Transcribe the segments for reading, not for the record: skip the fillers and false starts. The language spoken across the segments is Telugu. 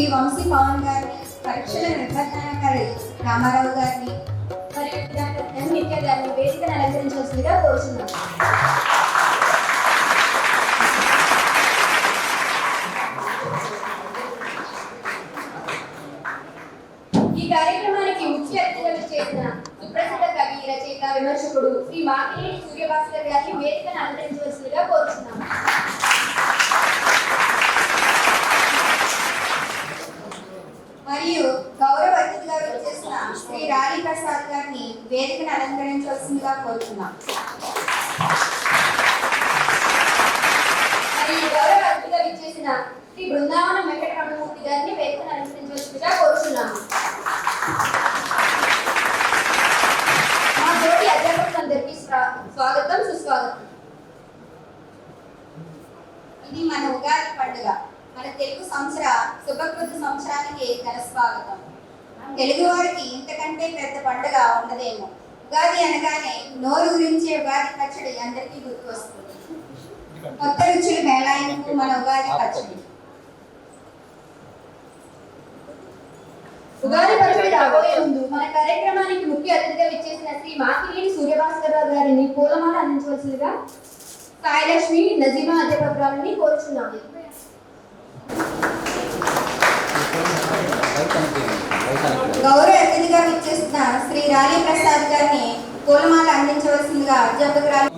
శ్రీ వంశీ పవన్ గారిని, పరీక్షల నిర్వహణాధికారి రామారావు గారిని మరియు విద్యార్థి నిత్య గారిని వేదికను అలంకరించవలసిందిగా కోరుతున్నాం. ఈ కార్యక్రమానికి ముఖ్య అతిథిగా చేసిన సుప్రసిద్ధ కవి, రచయిత, విమర్శకుడు శ్రీ మాకినేని సూర్యభాస్కర్ గారిని వేదికను అలంకరించవలసిందిగా కోరుతున్నాం. మరియు గౌరవ అతిథిగా చేసిన శ్రీ రాలి ప్రసాద్ గారిని వేదికను అలంకరించవలసిందిగా కోరుతున్నాం. మరియు గౌరవ అతిథిగా చేసిన శ్రీ బృందావనం వెంకటరమణమూర్తి గారిని వేదికను అలంకరించవలసిందిగా కోరుతున్నాము. మా తోటి అధ్యాపకులందరికీ స్వాగతం, సుస్వాగతం. ఇది మన ఉగాది పండుగ. మన తెలుగు సంవత్సర శుభకృత సంవత్సరానికి ఘన స్వాగతం. తెలుగు వారికి ఇంతకంటే పెద్ద పండుగ ఉండదేమో. ఉగాది అనగానే నోరు గురించి ఉగాది పచ్చడి అందరికీ గుర్తు వస్తుంది. కొత్త రుచులు మేళాయింపు మన ఉగాది పచ్చడి. ఉగాది పచ్చడి రాబోయే ముందు మన కార్యక్రమానికి ముఖ్య అతిథిగా విచ్చేసిన శ్రీ మాకినేని సూర్యభాస్కర్ రావు గారిని పూలమాల అందించవలసిందిగా సాయిలక్ష్మి, నజీమా అధ్యాపకురాలని కోరుచున్నాము. గౌరవ అతిథిగా విచ్చేసిన శ్రీ రాలి ప్రసాద్ గారిని పూలమాల అందించవలసిందిగా అధ్యాపకురాలు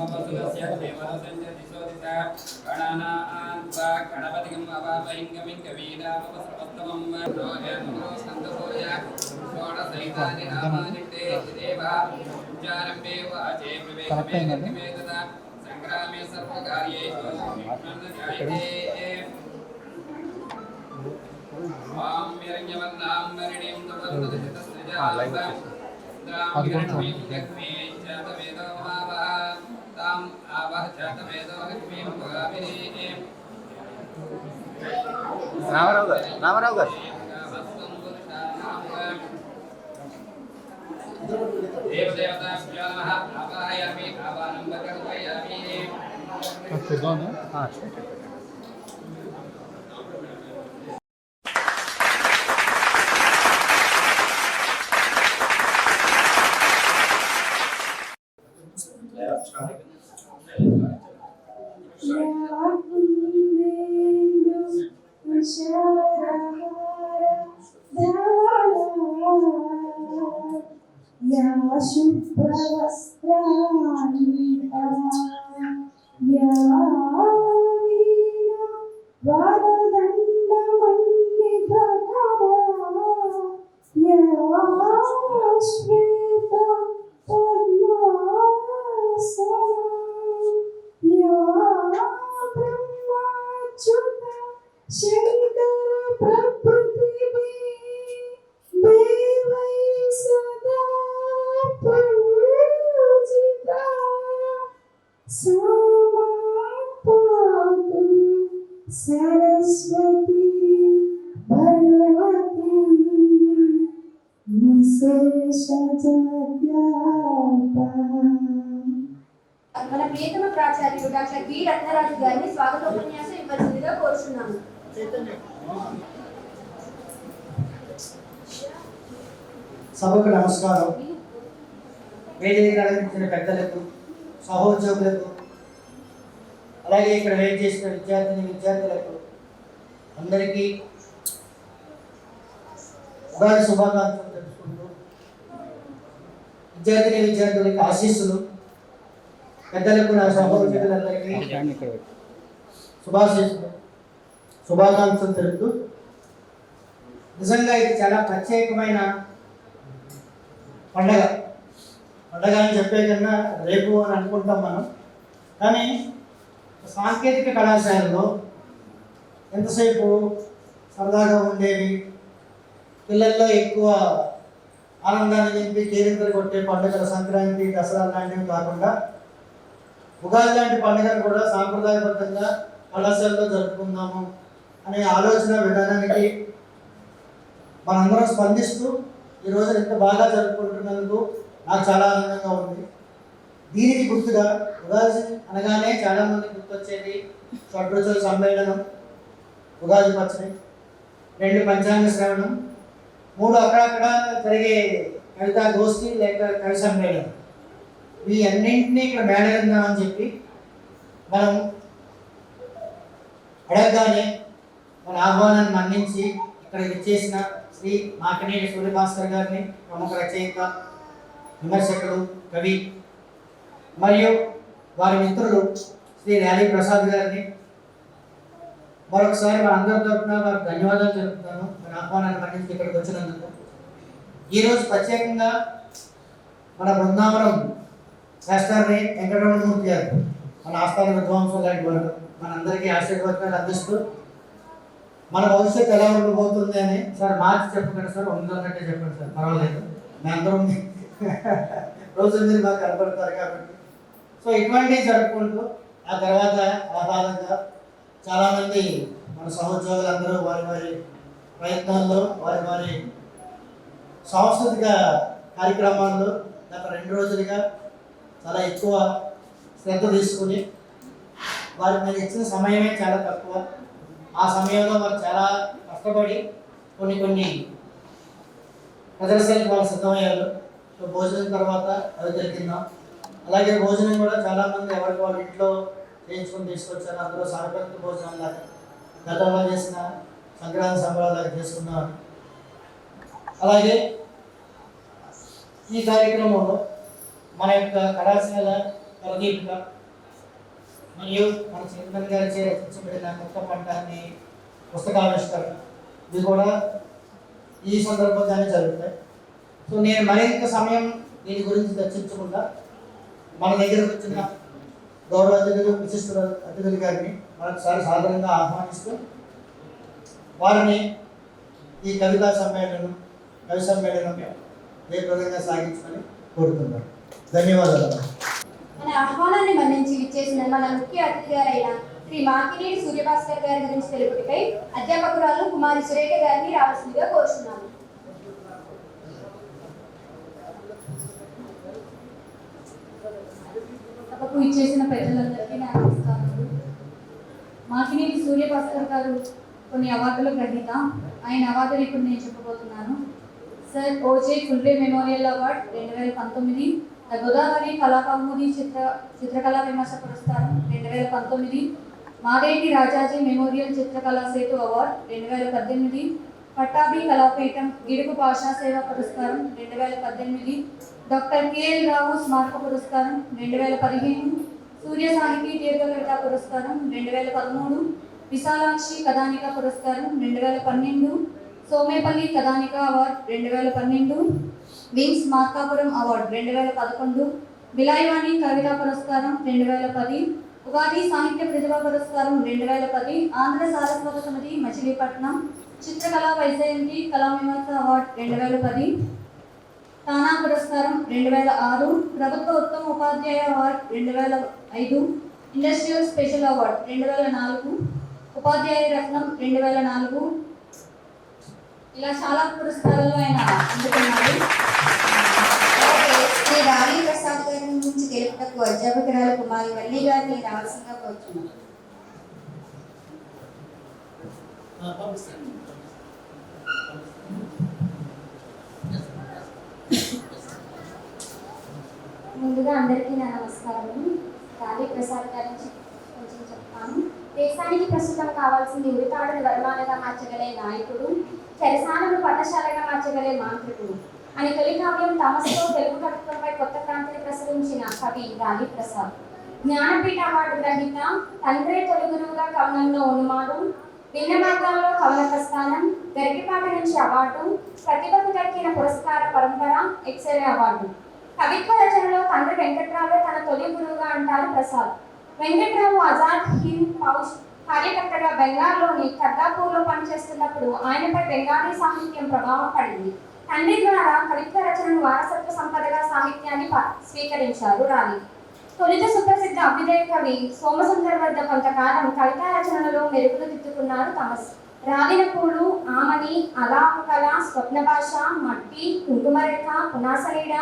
రామారావు గారు सरस्वती भगवती మన ప్రియతమ ప్రాచార్యుడు డాక్టర్ బి రత్నరాజు గారిని స్వాగతోపన్యాసం ఇవ్వాల్సిందిగా కోరుచున్నాము. సభకు నమస్కారం. వేదిక అలంకరించిన పెద్దలకు, సహోద్యోగులకు, అలాగే ఇక్కడ వెయిట్ చేసిన విద్యార్థులకు అందరికీ ఉగాది శుభాకాంక్షలు తెలుసుకుంటూ విద్యార్థులకి ఆశీస్సులు, పెద్దలకు నా సహోద్యోగులందరికీ శుభాకాంక్షలు తెలుపుతూ, నిజంగా ఇది చాలా ప్రత్యేకమైన పండగ అని చెప్పే కన్నా రేపు అని అనుకుంటాం మనం. కానీ సాంకేతిక కళాశాలలో ఎంతసేపు సరదాగా ఉండేవి, పిల్లల్లో ఎక్కువ ఆనందాన్ని నింపి కేరింతలు కొట్టే పండుగల సంక్రాంతి, దసరా లాంటివి కాకుండా ఉగాది లాంటి పండుగను కూడా సాంప్రదాయబద్ధంగా కళాశాలలో జరుపుకుందాము అనే ఆలోచన విధానానికి మనందరం స్పందిస్తూ ఈరోజు ఎంత బాగా జరుపుకుంటున్నందుకు నాకు చాలా ఆనందంగా ఉంది. దీనికి గుర్తుగా ఉగాది అనగానే చాలామంది గుర్తొచ్చేది షడ్రుచుల సమ్మేళనం, ఉగాది పచ్చడి. 2 పంచాంగ శ్రవణం, 3 అక్కడక్కడ జరిగే కవితా గోష్ఠి లేక కవి సమ్మేళనం. ఈ అన్నింటినీ ఇక్కడ మేళవిందామని చెప్పి మనం అడగగానే మన ఆహ్వానాన్ని మన్నించి ఇక్కడ విచ్చేసిన శ్రీ మాకినేని సూర్యభాస్కర్ గారిని, ప్రముఖ రచయిత, విమర్శకుడు, కవి, మరియు వారి మిత్రులు శ్రీ ర్యాలీ ప్రసాద్ గారిని మరొకసారి మన అందరి తరఫున వారికి ధన్యవాదాలు తెలుపుతాను. మన ఆహ్వానాన్ని మన్నించి ఇక్కడికి వచ్చినందుకు. ఈరోజు ప్రత్యేకంగా మన బృందావనం శాస్త్రాన్ని వెంకటరమణమూర్తి గారు, మన ఆస్థాన విద్వాంసం లాంటి వాడు, మనందరికీ ఆశీర్వాదాలు అందిస్తూ మన భవిష్యత్తు ఎలా ఉండబోతుంది అని సార్ మార్చి చెప్పకండి సార్, ఉందంటే చెప్పండి సార్, పర్వాలేదు, మేమందరం రోజు మీరు మాకు కనపడతారు కాబట్టి. సో ఇటువంటివి జరుపుకుంటూ ఆ తర్వాత ఆహ్లాదంగా చాలామంది మన సహోద్యోగులందరూ వారి వారి ప్రయత్నాల్లో వారి వారి సాంస్కృతిక కార్యక్రమాల్లో గత 2 రోజులుగా చాలా ఎక్కువ శ్రద్ధ తీసుకుని వారికి మేము ఇచ్చిన సమయమే చాలా తక్కువ. ఆ సమయంలో వారు చాలా కష్టపడి కొన్ని ప్రదర్శనలకు వాళ్ళు సిద్ధమయ్యారు. సో భోజనం తర్వాత అవి జరిగిందాం. అలాగే భోజనం కూడా చాలామంది ఎవరికి వాళ్ళ ఇంట్లో చేయించుకొని తీసుకొచ్చారు. అందులో సాంస్కృతిక భోజనం లాగా గతంలో చేసిన సంక్రాంతి సంబరాలు చేసుకున్నారు. అలాగే ఈ కార్యక్రమంలో మన యొక్క కళాశాల ప్రదీపిక మరియు మన చింతన్ గారిచే రచించబడిన కొత్త పంట అనే పుస్తకావిష్కరణ ఇది కూడా ఈ సందర్భంగానే జరుగుతాయి. సో నేను మరింత సమయం దీని గురించి చర్చించకుండా మన దగ్గరకు వచ్చిన గౌరవ అతిథులు, విశిష్ట అతిథులు గారిని మరొకసారి సాధారణంగా ఆహ్వానిస్తూ వారిని ఈ కవితా సమ్మేళనం, కవి సమ్మేళనం జయప్రదంగా సాగించమని కోరుతున్నాను. ధన్యవాదాలు. మన ఆహ్వానాన్ని మన్నించి విచ్చేసిన మన ముఖ్య అతిథి గారైన శ్రీ మాకినేని సూర్యభాస్కర్ గారి గురించి తెలుపుటకై అధ్యాపకురాలు కుమారి సురేఖ గారిని రావాల్సిందిగా కోరుతున్నాను. సభకు ఇచ్చేసిన పెద్దలందరికీ నా నమస్కారాలు. మాకినేని సూర్యభాస్కర్ గారు కొన్ని అవార్డుల గ్రహీత. ఆయన అవార్డులు ఇప్పుడు నేను చెప్పబోతున్నాను. సర్ ఓజే ఫుల్వే మెమోరియల్ అవార్డ్ 2019, ద గోదావరి కళాకౌముది చిత్రకళా విమర్శ పురస్కారం 2019, మాగేటి రాజాజీ మెమోరియల్ చిత్రకళా సేతు అవార్డ్ 2018, పట్టాభి కళాపీఠం గిడుగు భాషా సేవ పురస్కారం 2018, డాక్టర్ కెఎల్ రావు స్మారక పురస్కారం 2015, సూర్య సాహితీ దీర్ఘకవిత పురస్కారం 2013, విశాలాక్షి కథానిక పురస్కారం 2012, సోమేపల్లి కథానిక అవార్డ్ 2012, వింగ్స్ మార్కాపురం అవార్డ్ 2011, బిలాయివాణి కవితా పురస్కారం 2010, ఉగాది సాహిత్య ప్రతిభా పురస్కారం 2010, ఆంధ్ర సారస్వత సమితి మచిలీపట్నం చిత్రకళా వైజయంతి కళావిమర్శ అవార్డ్ 2010, తానా పురస్కారం 2006, ప్రభుత్వ ఉత్తమ ఉపాధ్యాయ అవార్డ్ 2005, ఇండస్ట్రియల్ స్పెషల్ అవార్డ్ 2004, ఉపాధ్యాయ రత్నం 2004, ఇలా చాలా పురస్కారాలు ఆయన అందుకున్నారు. శ్రీ ర్యాలీ ప్రసాద్ గారి నుంచి తెలుపుటకు అధ్యాపకురాలు కుమారి వల్లి గారిని రావాల్సిందిగా కోరుతున్నాను. ముందుగా అందరికీ నా నమస్కారం. ర్యాలీ ప్రసాద్ గారి నుంచి కొంచెం చెప్తాను. దేశానికి ప్రస్తుతం కావాల్సింది ఉరితాడుని వర్మాలుగా మార్చగలే నాయకుడు, చెరసాలను పట్టశాలగా మార్చగలే మాంత్రికుడు అని తొలి కావ్యం థామస్తో తెలుగు కవిత్వంపై కొత్త క్రాంతిని ప్రసరించిన కవి ర్యాలీ ప్రసాద్. జ్ఞానపీఠ అవార్డు గ్రహీత, తండ్రే తొలి గురువుగా కవనంలో ఉన్మాదం, భిన్న మార్గాల్లో కవన ప్రస్థానం, గరికిపాటి నుంచి అవార్డు, ప్రతిభకు దక్కిన పురస్కార పరంపర, ఎక్సెల్ అవార్డు. కవిత్వ రచనలో తండ్రి వెంకట్రావే తన తొలి గురువుగా అంటారు ప్రసాద్. వెంకట్రావు ఆజాద్ హింద్ ఫౌజ్ కార్యకర్తగా బెంగాల్లోని కర్దాపూర్లో పనిచేస్తున్నప్పుడు ఆయనపై బెంగాలీ సాహిత్యం ప్రభావం పడింది. తండ్రి ద్వారా కవిత్వ రచనను వారసత్వ సంపదగా సాహిత్యాన్ని స్వీకరించారు రాణి. తొలిత సుప్రసిద్ధ అభ్యుదయ కవి సోమసుందర్ వద్ద కొంతకాలం కవితా రచనలలో మెరుగులు దిద్దుకున్నారు థామస్. రాలిన పూలు, ఆమని, అలాపకల, స్వప్న భాష, మట్టి, కుంకుమరేఖ, పునాసనీడ,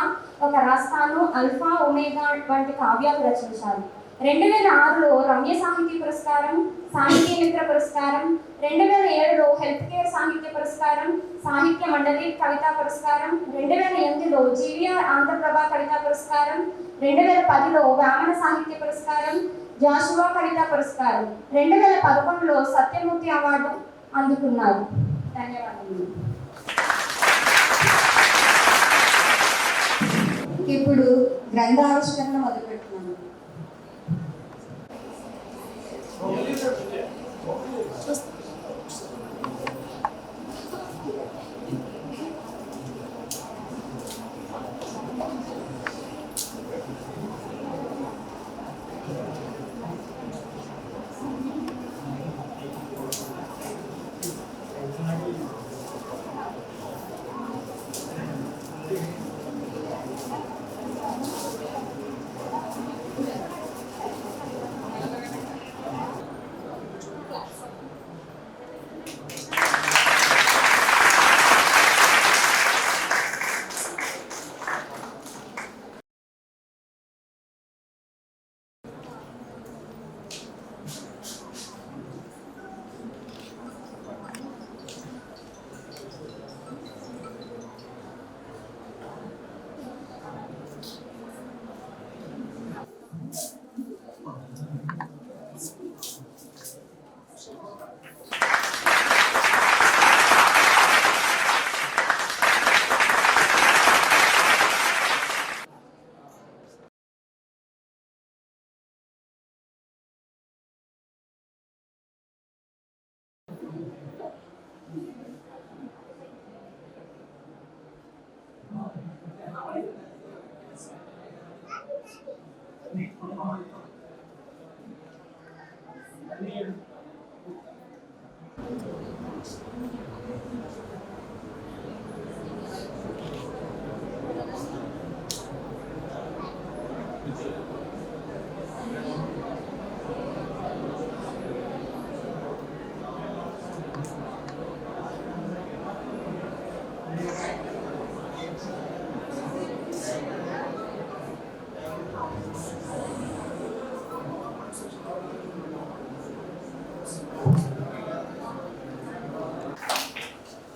ఒక రాస్తాను, అల్ఫా ఒమేగా వంటి కావ్యాలు రచించారు. 2006లో రమ్య సాహితీ పురస్కారం, సాహితీ మిత్ర పురస్కారం, 2007లో హెల్త్ కేర్ సాహిత్య పురస్కారం, సాహిత్య మండలి కవితా పురస్కారం, 2008లో జీవీఆర్ ఆంధ్రప్రభ కవితా పురస్కారం, 2010లో వేమన సాహిత్య పురస్కారం, జాషువా కవితా పురస్కారం, 2011లో సత్యమూర్తి అవార్డు అందుకున్నారు. ధన్యవాదాలు. ఇప్పుడు గ్రంథావిష్కరణ మొదలు పెడుతున్నాను.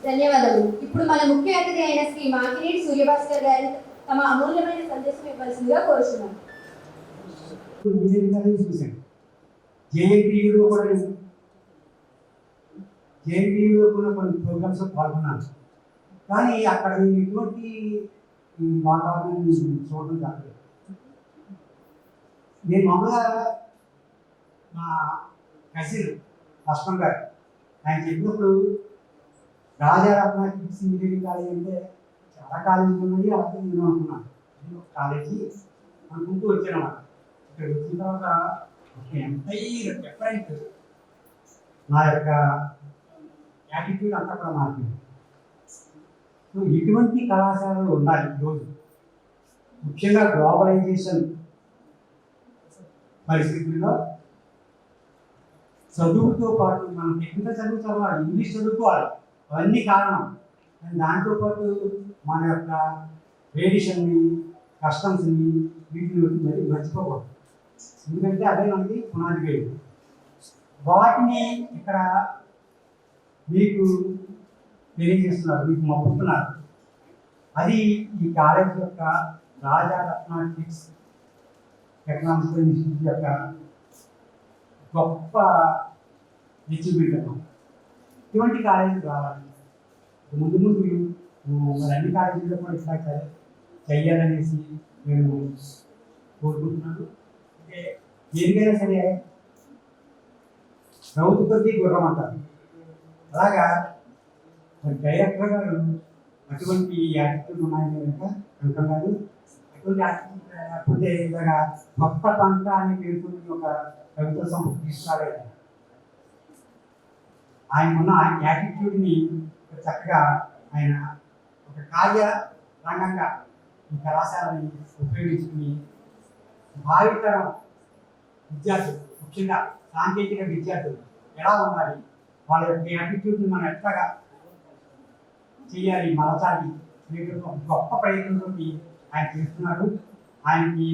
ధన్యవాదాలు. ఇప్పుడు మన ముఖ్య అతిథి అయిన శ్రీ మాకినేని సూర్యభాస్కర్ గారి తమ అమూల్యమైన సందేశం ఇవ్వాల్సిందిగా కోరుచున్నాం. జేఎన్టీయూలో కూడా కొన్ని ప్రోగ్రామ్స్ పాల్గొన్నాను. కానీ అక్కడ ఎటువంటి వాతావరణం చూడడం జరగలేదు. నేను మామూలుగా మా కజిన్ లక్ష్మణ్ గారు ఆయన చెప్పినప్పుడు రాజారత్న కిడ్స్ ఇంజనీరింగ్ కాలేజ్ అంటే చాలా కాలేజీలు ఉన్నాయి, అలాగే నేను అనుకున్నాను కాలేజీ అనుకుంటూ వచ్చానమాట. ఇక్కడ వచ్చిన తర్వాత ఎంటైర్ డిఫరెంట్ నా యొక్క యాటిట్యూడ్ అంతా కూడా మారిపోయింది. సో ఇటువంటి కళాశాలలు ఉండాలి ఈరోజు. ముఖ్యంగా గ్లోబలైజేషన్ పరిస్థితుల్లో చదువుతో పాటు మనం టెక్నికల్ చదువు చదవాలి, ఇంగ్లీష్ చదువుకోవాలి, అవన్నీ కారణం. అండ్ దాంతోపాటు మన యొక్క ట్రెడిషన్ని, కస్టమ్స్ని వీటిని మరి మర్చిపోకూడదు. ఎందుకంటే అదే మనకి పునాది వేరు. వాటిని ఇక్కడ మీకు తెలియజేస్తున్నారు, మీకు మప్పుతున్నారు. అది ఈ కాలేజ్ యొక్క రాజారత్న కిడ్స్ టెక్నాలజికల్ ఇన్స్టిట్యూట్ యొక్క గొప్ప అచీవ్మెంట్ అన్నమాట. ఇటువంటి కాలేజీలు రావాలి. ముందు ముందు మరి అన్ని కాలేజీల్లో కూడా ఇట్లా చెయ్యాలనేసి నేను కోరుకుంటున్నాను. అంటే దేనికైనా సరే రౌతు కొద్దీ గుర్రం అంటారు. అలాగా మరి డైరెక్టర్ గారు అటువంటి యాటిట్యూడ్ ఉన్నాయని కనుక అనుకున్నారు. అటువంటి యాటిట్యూడ్ లేకపోతే ఇలాగా కొత్త పంట అని పేర్కొని ఒక కవిత సంస్థ తీసుకురాలేదు. ఆయన ఉన్న యాటిట్యూడ్ని చక్కగా ఆయన ఒక కార్య రంగంగా ఈ కళాశాలని ఉపయోగించుకుని భావితరం విద్యార్థులు, ముఖ్యంగా సాంకేతిక విద్యార్థులు ఎలా ఉండాలి, వాళ్ళ యొక్క యాటిట్యూడ్ని మనం ఎట్లాగా చేయాలి, మలచాలి, గొప్ప ప్రయత్నంతో ఆయన చేస్తున్నాడు. ఆయనకి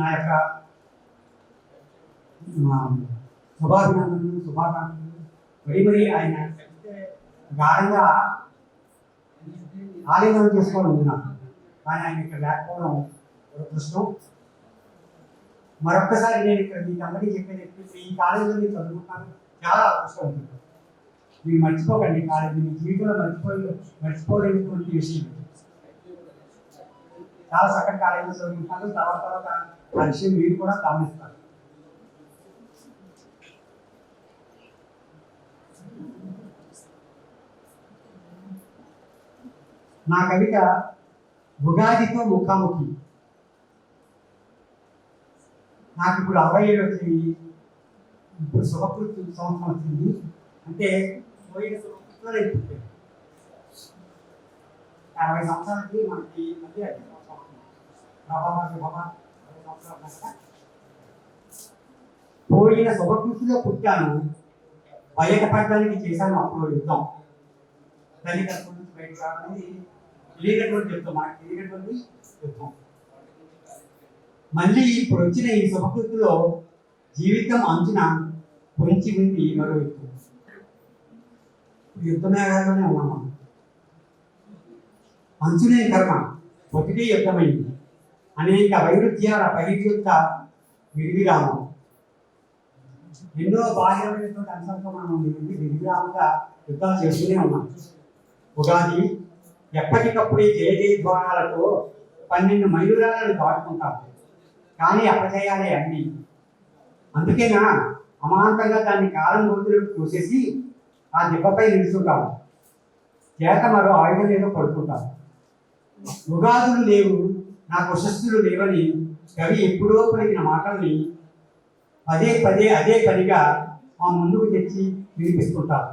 నా యొక్క శుభాకాంక్షలు. మరి ఆయన గాఢంగా ఆలింగనం చేసుకోవడం ఉంది నాకు. కానీ ఆయన ఇక్కడ లేకపోవడం దురదృష్టం. మరొక్కసారి నేను ఇక్కడ మీకు అందరికీ చెప్పేది ఏంటంటే, ఈ కాలేజీలో మీరు చదువుకుంటాను చాలా అవసరం ఉంటుంది. మీరు మర్చిపోకండి, కాలేజీ మీ జీవితంలో మర్చిపోలేనటువంటి విషయం. చాలా చక్కటి కాలేజీలో చదువుకుంటాను. తర్వాత ఆ విషయం మీరు కూడా గమనిస్తారు. నా కవిత ఉగాదితో ముఖాముఖి. నాకు ఇప్పుడు 67 వచ్చింది. ఇప్పుడు శుభకృతి సంవత్సరం వచ్చింది. అంటే పోయిన సంవత్సరంలో నేను పుట్టాను. 60 సంవత్సరాలకి మనకి మళ్ళీ 5 సంవత్సరం పోయిన శుభకృతిలో పుట్టాను. బయటపడడానికి చేశాను అప్పుడు యుద్ధం. తల్లిదండ్రుల నుంచి బయట రావడానికి తెలియనటువంటి యుద్ధం, మనకి తెలియనటువంటి యుద్ధం. మళ్ళీ ఇప్పుడు వచ్చిన ఈ శుభకృతిలో జీవితం అంచున పొంచి ఉంది మరో యుద్ధం. యుద్ధమేగానే ఉన్నాం. అంచునే కర్మ ఒకటే యుద్ధమైంది. అనేక వైరుధ్యాల పరియుక్త విడివిరామం. ఎన్నో బాహ్యమైనటువంటి అంశాలతో మనం విడివిరామంగా యుద్ధాలు చేస్తూనే ఉన్నాం. ఉగాది ఎప్పటికప్పుడే జయ జయధ్వానాలతో 12 మైలురాలను దాటుకుంటాం. కానీ అపజయాలే అన్ని. అందుకేనా అమాంతంగా దాన్ని కాలం రోజులకు చూసేసి ఆ దెబ్బపై నిలుచుంటాం. చేత మరో ఆయుధం ఏదో పడుతుంటాం. ఉగాదులు లేవు, నాకు ప్రశస్తులు లేవని కవి ఎప్పుడో పలికిన మాటల్ని అదే పనిగా మా ముందుకు తెచ్చి వినిపిస్తుంటారు.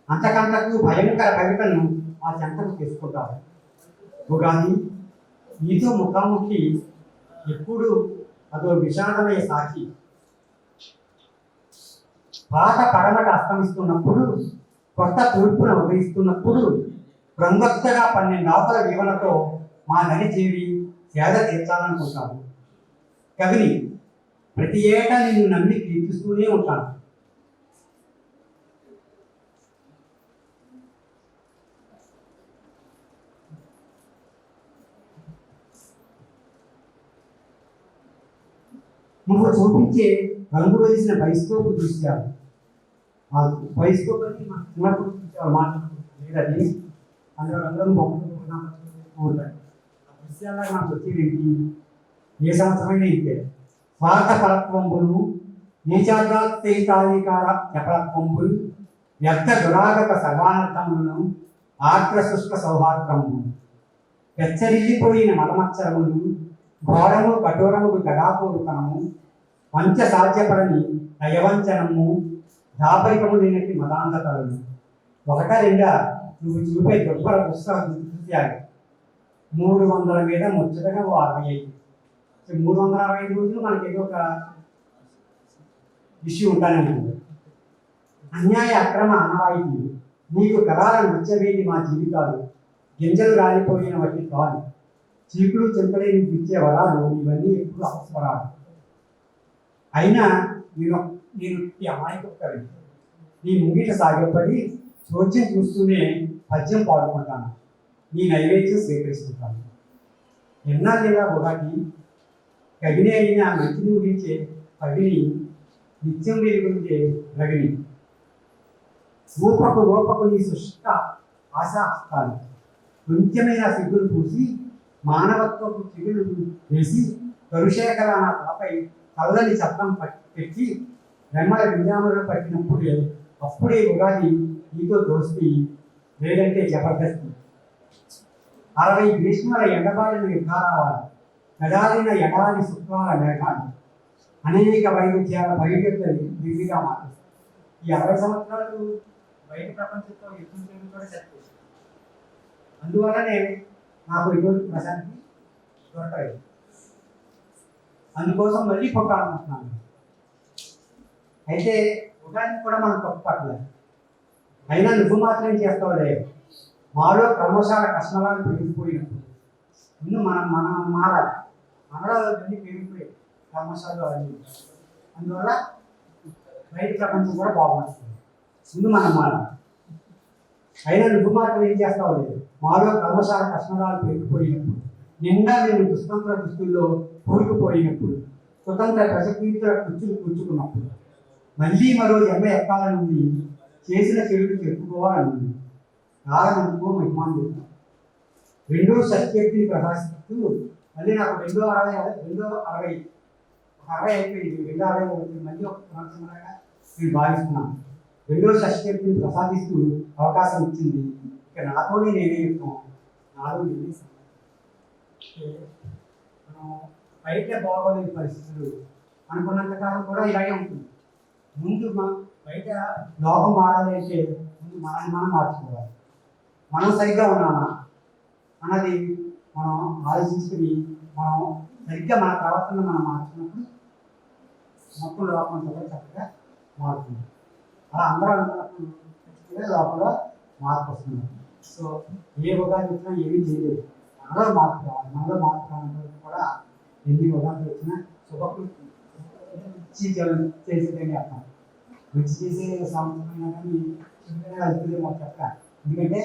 అంతకంతకు భయంకర కవితను ఆ చెంతకు తీసుకుంటారు. ఉగాది నీతో ముఖాముఖి ఎప్పుడు అదో విషాదమయ సాక్షి. పాత పడమట అస్తమిస్తున్నప్పుడు, కొత్త తూర్పును ఉదయిస్తున్నప్పుడు రంగొత్తగా 12 ఆకుల జీవనతో మా నది చేరి సేద తీర్చాలనుకుంటాను. కవిని ప్రతి ఏటా నిన్ను నమ్మి కీర్తిస్తూనే ఉంటాను. నువ్వు చూపించే రంగు వేసిన బైస్కోప్ దృశ్యాలు, ఆ బైస్కోప్ అని చిన్నప్పుడు చూసేవాళ్ళు మాట్లాడుతుంది. అందులో రంగులు బొమ్మలు ఉంటాయి. ఆ దృశ్యాల్లో నాకు వచ్చేది ఏ సంవత్సరమైనా ఇంతే. స్వార్థ పరత్వంబులు, నీచాగ్రాధికార చపలత్వంబులు, వ్యర్థ దురాగత సర్వానర్థములను, ఆర్ద్ర శుష్క సౌహార్ద్రములు, పెచ్చరిల్లిపోయిన మలమచ్చరములు, ఘోరము కఠోరముకు దగాపూరుతనము, పంచ సాధ్యపడని నయవంచనము, దాపరికము లేనట్టి మదాంధతలు. ఒకట రెండా నువ్వు చూపే దుర్భర పుస్తక దృశ్యాలు 300 మీద ముచ్చటగా 65. 365 రోజులు మనకి ఏదో ఒక ఇష్యూ ఉంటానే ఉంటుంది. అన్యాయ అక్రమ అనవాయితీ నీకు కరాల నృత్యవేది మా జీవితాలు, గింజలు రాలిపోయిన వంటి కాదు, చీకులు చెంపలే నీకు ఇచ్చే వరాలు, ఇవన్నీ ఎప్పుడు అవసరాలు. అయినా నేను ఈ అమాయకు కవి నీ ముంగిట సాగపడి చోద్యం చూస్తూనే పద్యం పాడుకుంటాను, నీ నైవేద్యం స్వీకరిస్తుంటాను. ఎన్నాళ్ళేలా ఒకటి కవిని అయినా మంచిని ఊహించే కవిని, నిత్యం వెలుగుంటే రవిని. ఊపకు నీ శుష్క ఆశాహస్తాలు, కొంచెమైన సిగ్గులు పూసి మానవత్వపు చిగులు వేసి, కరుశేఖర నా తలపై చల్లని చట్టం పెట్టి రెమ్మల వింజాములను పట్టినప్పుడే అప్పుడే ఉగాది నీతో దోస్తి, లేదంటే జబర్దస్తి. 60 గ్రీష్మాల ఎండబారిన యుద్ధారావాలి, గడాలిన ఎడారి శుక్రాల మేఘాలు, అనేక వైవిధ్యాల బయటెత్తని దివ్యగా మారుస్తాయి. ఈ 60 సంవత్సరాలు బయట ప్రపంచంతో యుద్ధం చేయడం కూడా సరిపోతుంది. అందువల్లనే నాకు ఇటువంటి ప్రశాంతి దొరకలేదు. అందుకోసం మళ్ళీ కొట్టాలనుకుంటున్నాను. అయితే ఉగాది కూడా మనం తప్పు పట్టలేదు. అయినా నువ్వు మాత్రం చేస్తావులే. మాలో క్రమశాల కష్టాలను పెరిగిపోయినప్పుడు ముందు మనం మారాలి. మనలో అన్నీ పెరిగిపోయాయి క్రమశాలు అన్నీ. అందువల్ల బయట ప్రపంచం కూడా బాగుంటుంది. ముందు మనం మారాలి. అయినా నువ్వు మాత్రం ఏం చేస్తావు లేదు. మాలో క్రమశాల కష్టాలు పెరిగిపోయినప్పుడు, నిండా నేను దుస్తంత్ర దుస్తుల్లో కూరుకుపోయినప్పుడు, స్వతంత్ర ప్రసక్తితో కూర్చుకున్నప్పుడు, మళ్ళీ మరో జన్మ ఎక్కాలనుంది, చేసిన చెడులు చెప్పుకోవాలనుంది. కారణంతో మహిమాను రెండో సబ్జెక్ట్ని ప్రకాశిస్తూ మళ్ళీ నాకు 260 అయిపోయింది. 260 మళ్ళీ ఒక సంవత్సరంగా నేను భావిస్తున్నాను. రెండో సబ్జెక్ట్ని ప్రసాదిస్తూ అవకాశం ఇచ్చింది. ఇక నాతోనే నేనే చెప్తాను, నాలో నేనే మనం బయట బాగోలేని పరిస్థితులు అనుకున్నంతకాలం కూడా ఇలాగే ఉంటుంది. ముందు బయట లోకం మారాలి అంటే ముందు మనల్ని మనం మార్చుకోవాలి. మనం సరిగ్గా ఉన్నామా అన్నది మనం ఆలోచించుకుని మనం సరిగ్గా మన ప్రవర్తన మనం మార్చుకున్నప్పుడు మొత్తం లోపం కూడా చక్కగా మారుతుంది. అలా అందరూ అనుకున్నప్పుడు ఖచ్చితంగా లోపల మార్పు వస్తుంది. సో ఏ ఉగాది వచ్చినా ఏమీ చేయలేదు, మనలో మార్పు రావాలి. మనలో మార్పు రావడానికి కూడా ఎన్ని ఉగాది వచ్చినా చేసేదని అర్థం. మంచి చేసే సంవత్సరమైనా కానీ చిన్నగా వెళ్తుందేమో చెప్ప. ఎందుకంటే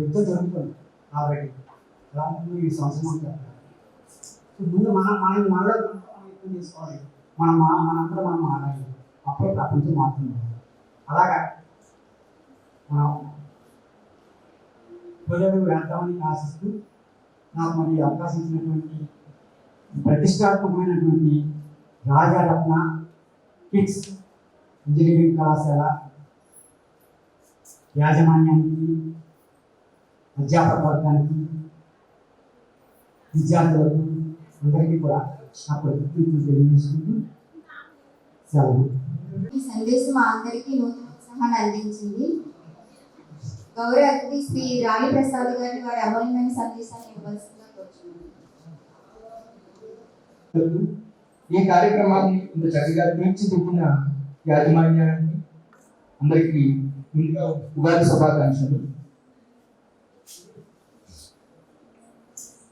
యుద్ధం జరుగుతుంది కాబట్టి ఎలా ఉంటుంది ఈ సంవత్సరం చెప్పాలి. ముందు మనలో యుద్ధం చేసుకోవాలి. మనంతా మనం మారాలి. అప్పుడే ప్రపంచం మారుతుంది. అలాగా మనం ప్రజలు వెళ్తామని ఆశిస్తూ నాకు మరి అవకాశం ఇచ్చినటువంటి ప్రతిష్టాత్మకమైనటువంటి రాజారత్న కిడ్స్ ఇంజనీరింగ్ కళాశాల యాజమాన్యానికి, అధ్యాపక వర్గానికి, విద్యార్థులకు అందరికీ కూడా నా కృతజ్ఞతలు తెలియజేసుకుంటూ సెలవు. ఈ సందేశం మా అందరికీ నూతన ఉత్సాహాన్ని అందించింది. గౌరవ అతిథి శ్రీ రాణి ప్రసాద్ గారిని వారి అమూల్యమైన సందేశాన్ని ఇవ్వవలసిందిగా కోరుచున్నాను. ఈ కార్యక్రమాన్ని ఇంత చక్కగా తీర్చిదిద్దిన యాజమాన్యానికి అందరికీ ముందుగా ఉగాది శుభాకాంక్షలు.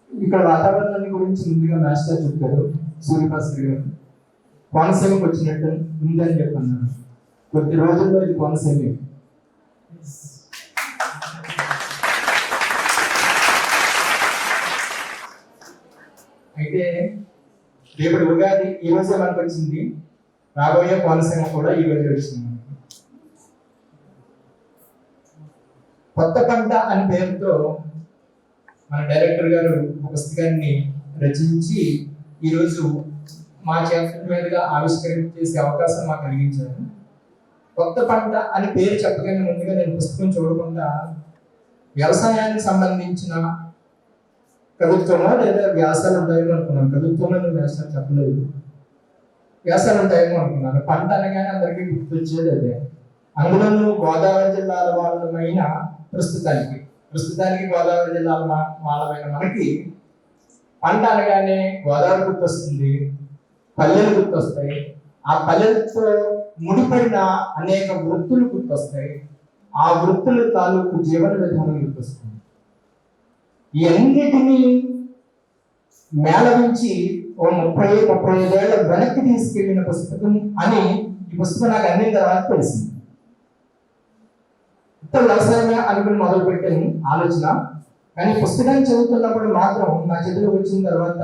ఇక్కడ వాతావరణాన్ని గురించి ముందుగా మాస్టర్ చెప్పారు సూర్యభాస్కర్ గారు. కోనసీమకు వచ్చినట్టు ఉందని చెప్పన్నారు. కొద్ది రోజుల్లో ఇది కోనసీమే. అయితే రేపటి ఉగాది ఈ రోజే మనకు వచ్చింది, రాబోయే కోనసీమ కూడా ఈ రోజే వచ్చింది. కొత్త పంట అనే పేరుతో మన డైరెక్టర్ గారు ఒక పుస్తకాన్ని రచించి ఈరోజు మా చేతుల మీదుగా ఆవిష్కరించేసే అవకాశం మాకు కలిగించారు. కొత్త పంట అని పేరు చెప్పగానే ముందుగా నేను పుస్తకం చూడకుండా వ్యవసాయానికి సంబంధించిన కవిత్వమో లేదా వ్యాసాలు ఉంటాయేమో అనుకున్నాను. కవిత్వంలో నేను వ్యాసాలు చెప్పలేదు, వ్యాసాలు ఉంటాయేమో అనుకున్నాను. పంట అనగానే అందరికీ గుర్తొచ్చేది అదే. అందులోనూ గోదావరి జిల్లాల వాళ్ళమైన ప్రస్తుతానికి గోదావరి జిల్లాల వాళ్ళమైన మనకి పంట అనగానే గోదావరి గుర్తొస్తుంది, పల్లెలు గుర్తొస్తాయి. ఆ పల్లెలతో ముడిపడిన అనేక వృత్తులు గుర్తొస్తాయి. ఆ వృత్తుల తాలూకు జీవన విధానం గుర్తొస్తుంది. ఇవన్నిటినీ మేళవించి ఓ 35 ఏళ్ల వెనక్కి తీసుకెళ్లిన పుస్తకం అని ఈ పుస్తకం నాకు అందిన తర్వాత తెలిసింది. వ్యవసాయమే అనుకుని మొదలు పెట్టాను ఆలోచన. కానీ పుస్తకాన్ని చదువుతున్నప్పుడు మాత్రం నా చేతిలోకి వచ్చిన తర్వాత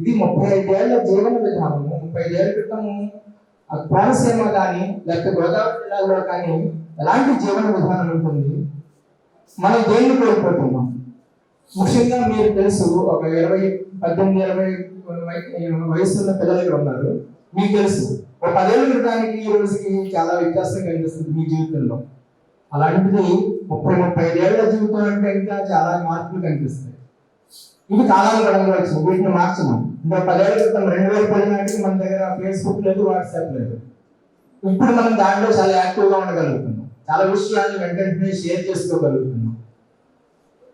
ఇది 35 ఏళ్ల జీవన విధానము. 35 ఏళ్ల క్రితం కోనసీమ కానీ లేకపోతే గోదావరి జిల్లాలో కానీ ఎలాంటి జీవన విధానం ఉంటుంది, మనం దేన్ని కోల్పోతున్నాం. ముఖ్యంగా మీరు తెలుసు, ఒక 18-20 వయసున్న పిల్లలు ఇక్కడ ఉన్నారు. మీకు తెలుసు ఒక 10 ఏళ్ల క్రితానికి ఈ రోజుకి చాలా వ్యత్యాసం కనిపిస్తుంది మీ జీవితంలో. అలాంటిది 30-35 ఏళ్ల జీవితం అంటే ఇంకా చాలా మార్పులు కనిపిస్తాయి. ఇవి కాలాలు గడంగా వచ్చింది, వీటిని మార్చినాం. ఇంకా 10 ఏళ్ల క్రితం 2010 నాటికి మన దగ్గర ఫేస్బుక్ లేదు, వాట్సాప్ లేదు. ఇప్పుడు మనం దాంట్లో చాలా యాక్టివ్గా ఉండగలుగుతున్నాం, చాలా విషయాన్ని వెంటనే షేర్ చేసుకోగలుగుతున్నాం.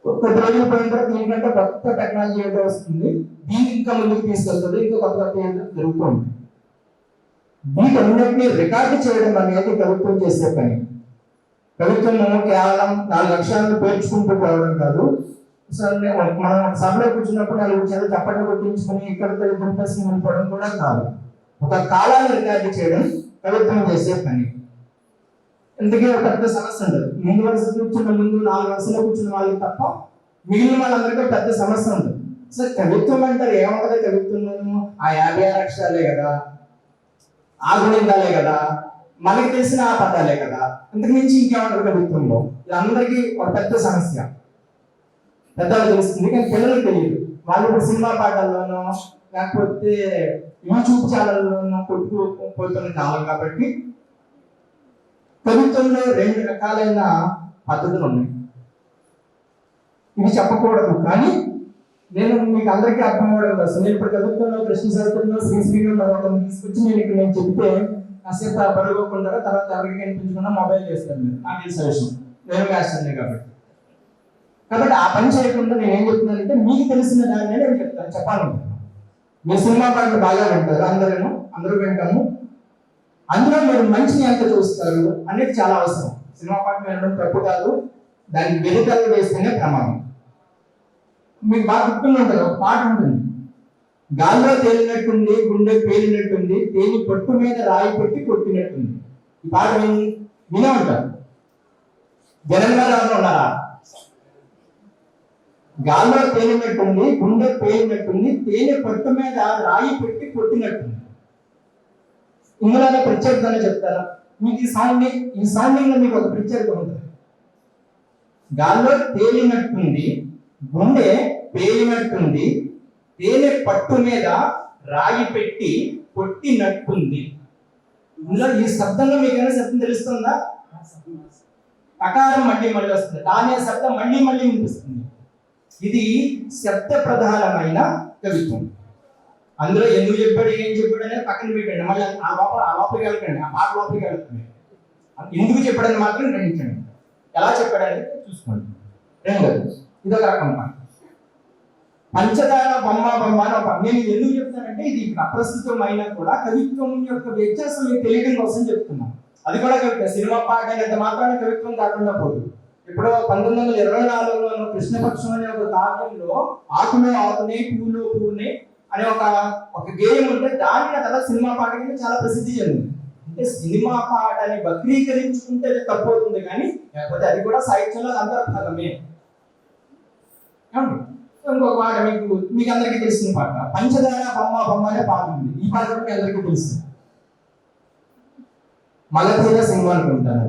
కొద్ది రోజులు పోయిన తర్వాత ఏంటంటే కొత్త టెక్నాలజీ ఏదో వస్తుంది, దీన్ని ఇంకా ముందుకు తీసుకెళ్తుంది, ఇంకా కొత్త జరుగుతుంది. వీటన్నిటిని రికార్డు చేయడం అనేది ప్రభుత్వం చేసే పని. ప్రభుత్వం కేవలం 4 అక్షరాలను పేర్చుకుంటూ పోవడం కాదు. మనం సభలో కూర్చున్నప్పుడు 4 విషయాలు చప్పట్లు కొట్టించుకుని ఇక్కడితో గుంపేసి వెళ్ళిపోవడం కూడా కాదు. ఒక కాలాన్ని రికార్డు చేయడం ప్రభుత్వం చేసే పని. ఇందుకే ఒక పెద్ద సమస్య ఉంటుంది. ముందు వరుస కూర్చున్న ముందు 4 వరుసలో కూర్చున్న వాళ్ళకి తప్ప మిగిలిన వాళ్ళందరికీ పెద్ద సమస్య ఉంటుంది. అసలు కవిత్వం అంటారు, ఏముంటుంది కవిత్వంలోనూ? ఆ 56 అక్షరాలే కదా, ఆ గుణింతాలే కదా, మనకి తెలిసిన ఆ పదాలే కదా, ఇంతకు మించి ఇంకేమంటారు కవిత్వంలో? ఇది అందరికీ ఒక పెద్ద సమస్య. పెద్దలు తెలుస్తుంది కానీ పిల్లలకు తెలియదు. వాళ్ళు ఇప్పుడు సినిమా పాటల్లోనో లేకపోతే యూట్యూబ్ ఛానల్లోనో కొట్టుకుపోతున్న కాలం కాబట్టి కవిత్వంలో 2 రకాలైన పద్ధతులు ఉన్నాయి. ఇవి చెప్పకూడదు కానీ నేను మీకు అందరికీ అర్థం అవ్వడం కోసం నేను ఇప్పుడు కవిత్వంలో కృష్ణ శాస్త్రంలో శ్రీశ్రీలో మరొకరిని తీసుకొచ్చి నేను చెప్తే కాసేపు బరువుకుంటారో తర్వాత ఎవరికి కనిపించకుండా మొబైల్ చేస్తాను. మీరు నాకు తెలిసిన విషయం, నేను వేస్తాను కాబట్టి ఆ పని చేయకుండా నేను ఏం చెప్తున్నానంటే మీకు తెలిసిన దాన్ని నేను చెప్తాను, చెప్పాలనుకుంటున్నాను. మీ సినిమా పాటలు బాగా వింటారు, అందరూ వింటాము. అందులో మీరు మంచిని ఎంత చూస్తారు అనేది చాలా అవసరం. సినిమా పాట వినడం తప్పు కాదు, దానికి వెలుకలు వేస్తేనే ప్రమాదం. మీకు బాగా గుర్తులు ఉంటుంది, ఒక పాట ఉంటుంది, గాల్లో తేలినట్టుంది, గుండె పేలినట్టుంది, తేలి పొట్టు మీద రాయి పెట్టి కొట్టినట్టుంది. ఈ పాట వినే ఉంటారు. జనం గారు ఎవరు ఉన్నారా? గాల్లో తేలినట్టుంది, గుండె పేలినట్టుంది, తేనె పొట్టు మీద రాయి పెట్టి కొట్టినట్టుంది. ఇందులోనే ప్రత్యేకతనే చెప్తాను మీకు. ఈ సౌండింగ్ లో మీకు ఒక ప్రత్యేకత ఉంటుంది. గాల్లో తేలినట్టుంది, గుండె పేలినట్టుంది, తేనె పట్టు మీద రాయి పెట్టి కొట్టినట్టుంది. ఇందులో ఈ శబ్దంలో మీకు ఏమైనా శబ్దం తెలుస్తుందా? ప్రకారం మళ్ళీ వస్తుంది, దాని శబ్దం మళ్ళీ వినిపిస్తుంది. ఇది శబ్ద ప్రధానమైన కవిత్వం. అందులో ఎందుకు చెప్పాడు, ఏం చెప్పాడు అనేది పక్కన పెట్టండి, మళ్ళీ ఆ లోపలికి వెళ్ళకండి, ఆ పాట లోపలికి వెళ్తుంది. ఎందుకు చెప్పాడని మాత్రం గ్రహించండి, ఎలా చెప్పాడు అనేది చూసుకోండి. రెండోది, ఇదొక రకం పాట. పంచదార బొమ్మ అని ఒక, నేను ఎందుకు చెప్తానంటే ఇది అప్రస్తుతం అయినా కూడా కవిత్వం యొక్క వ్యత్యాసం మీకు తెలియడం కోసం చెప్తున్నాను. అది కూడా కవిత్వం, సినిమా పాట అయినంత మాత్రాన కవిత్వం కాకుండా పోదు. ఇప్పుడు 1924లోను కృష్ణపక్షం అనే ఒక కావ్యంలో ఆకులో ఆకునే పూలో పూనే అనే ఒక గేయం ఉంటే దాన్ని తర్వాత సినిమా పాట కింద చాలా ప్రసిద్ధి చెందింది. అంటే సినిమా పాటని వక్రీకరించుకుంటే అది తప్పు అవుతుంది కానీ లేకపోతే అది కూడా సాహిత్యంలో అంతర్భాగమే. ఇంకొక పాట మీకు అందరికీ తెలిసిన పాట, పంచదార బొమ్మ అనే పాట ఉంది. ఈ పాట కూడా మీ అందరికీ తెలుసు, మగధీర సినిమా అనుకుంటాను.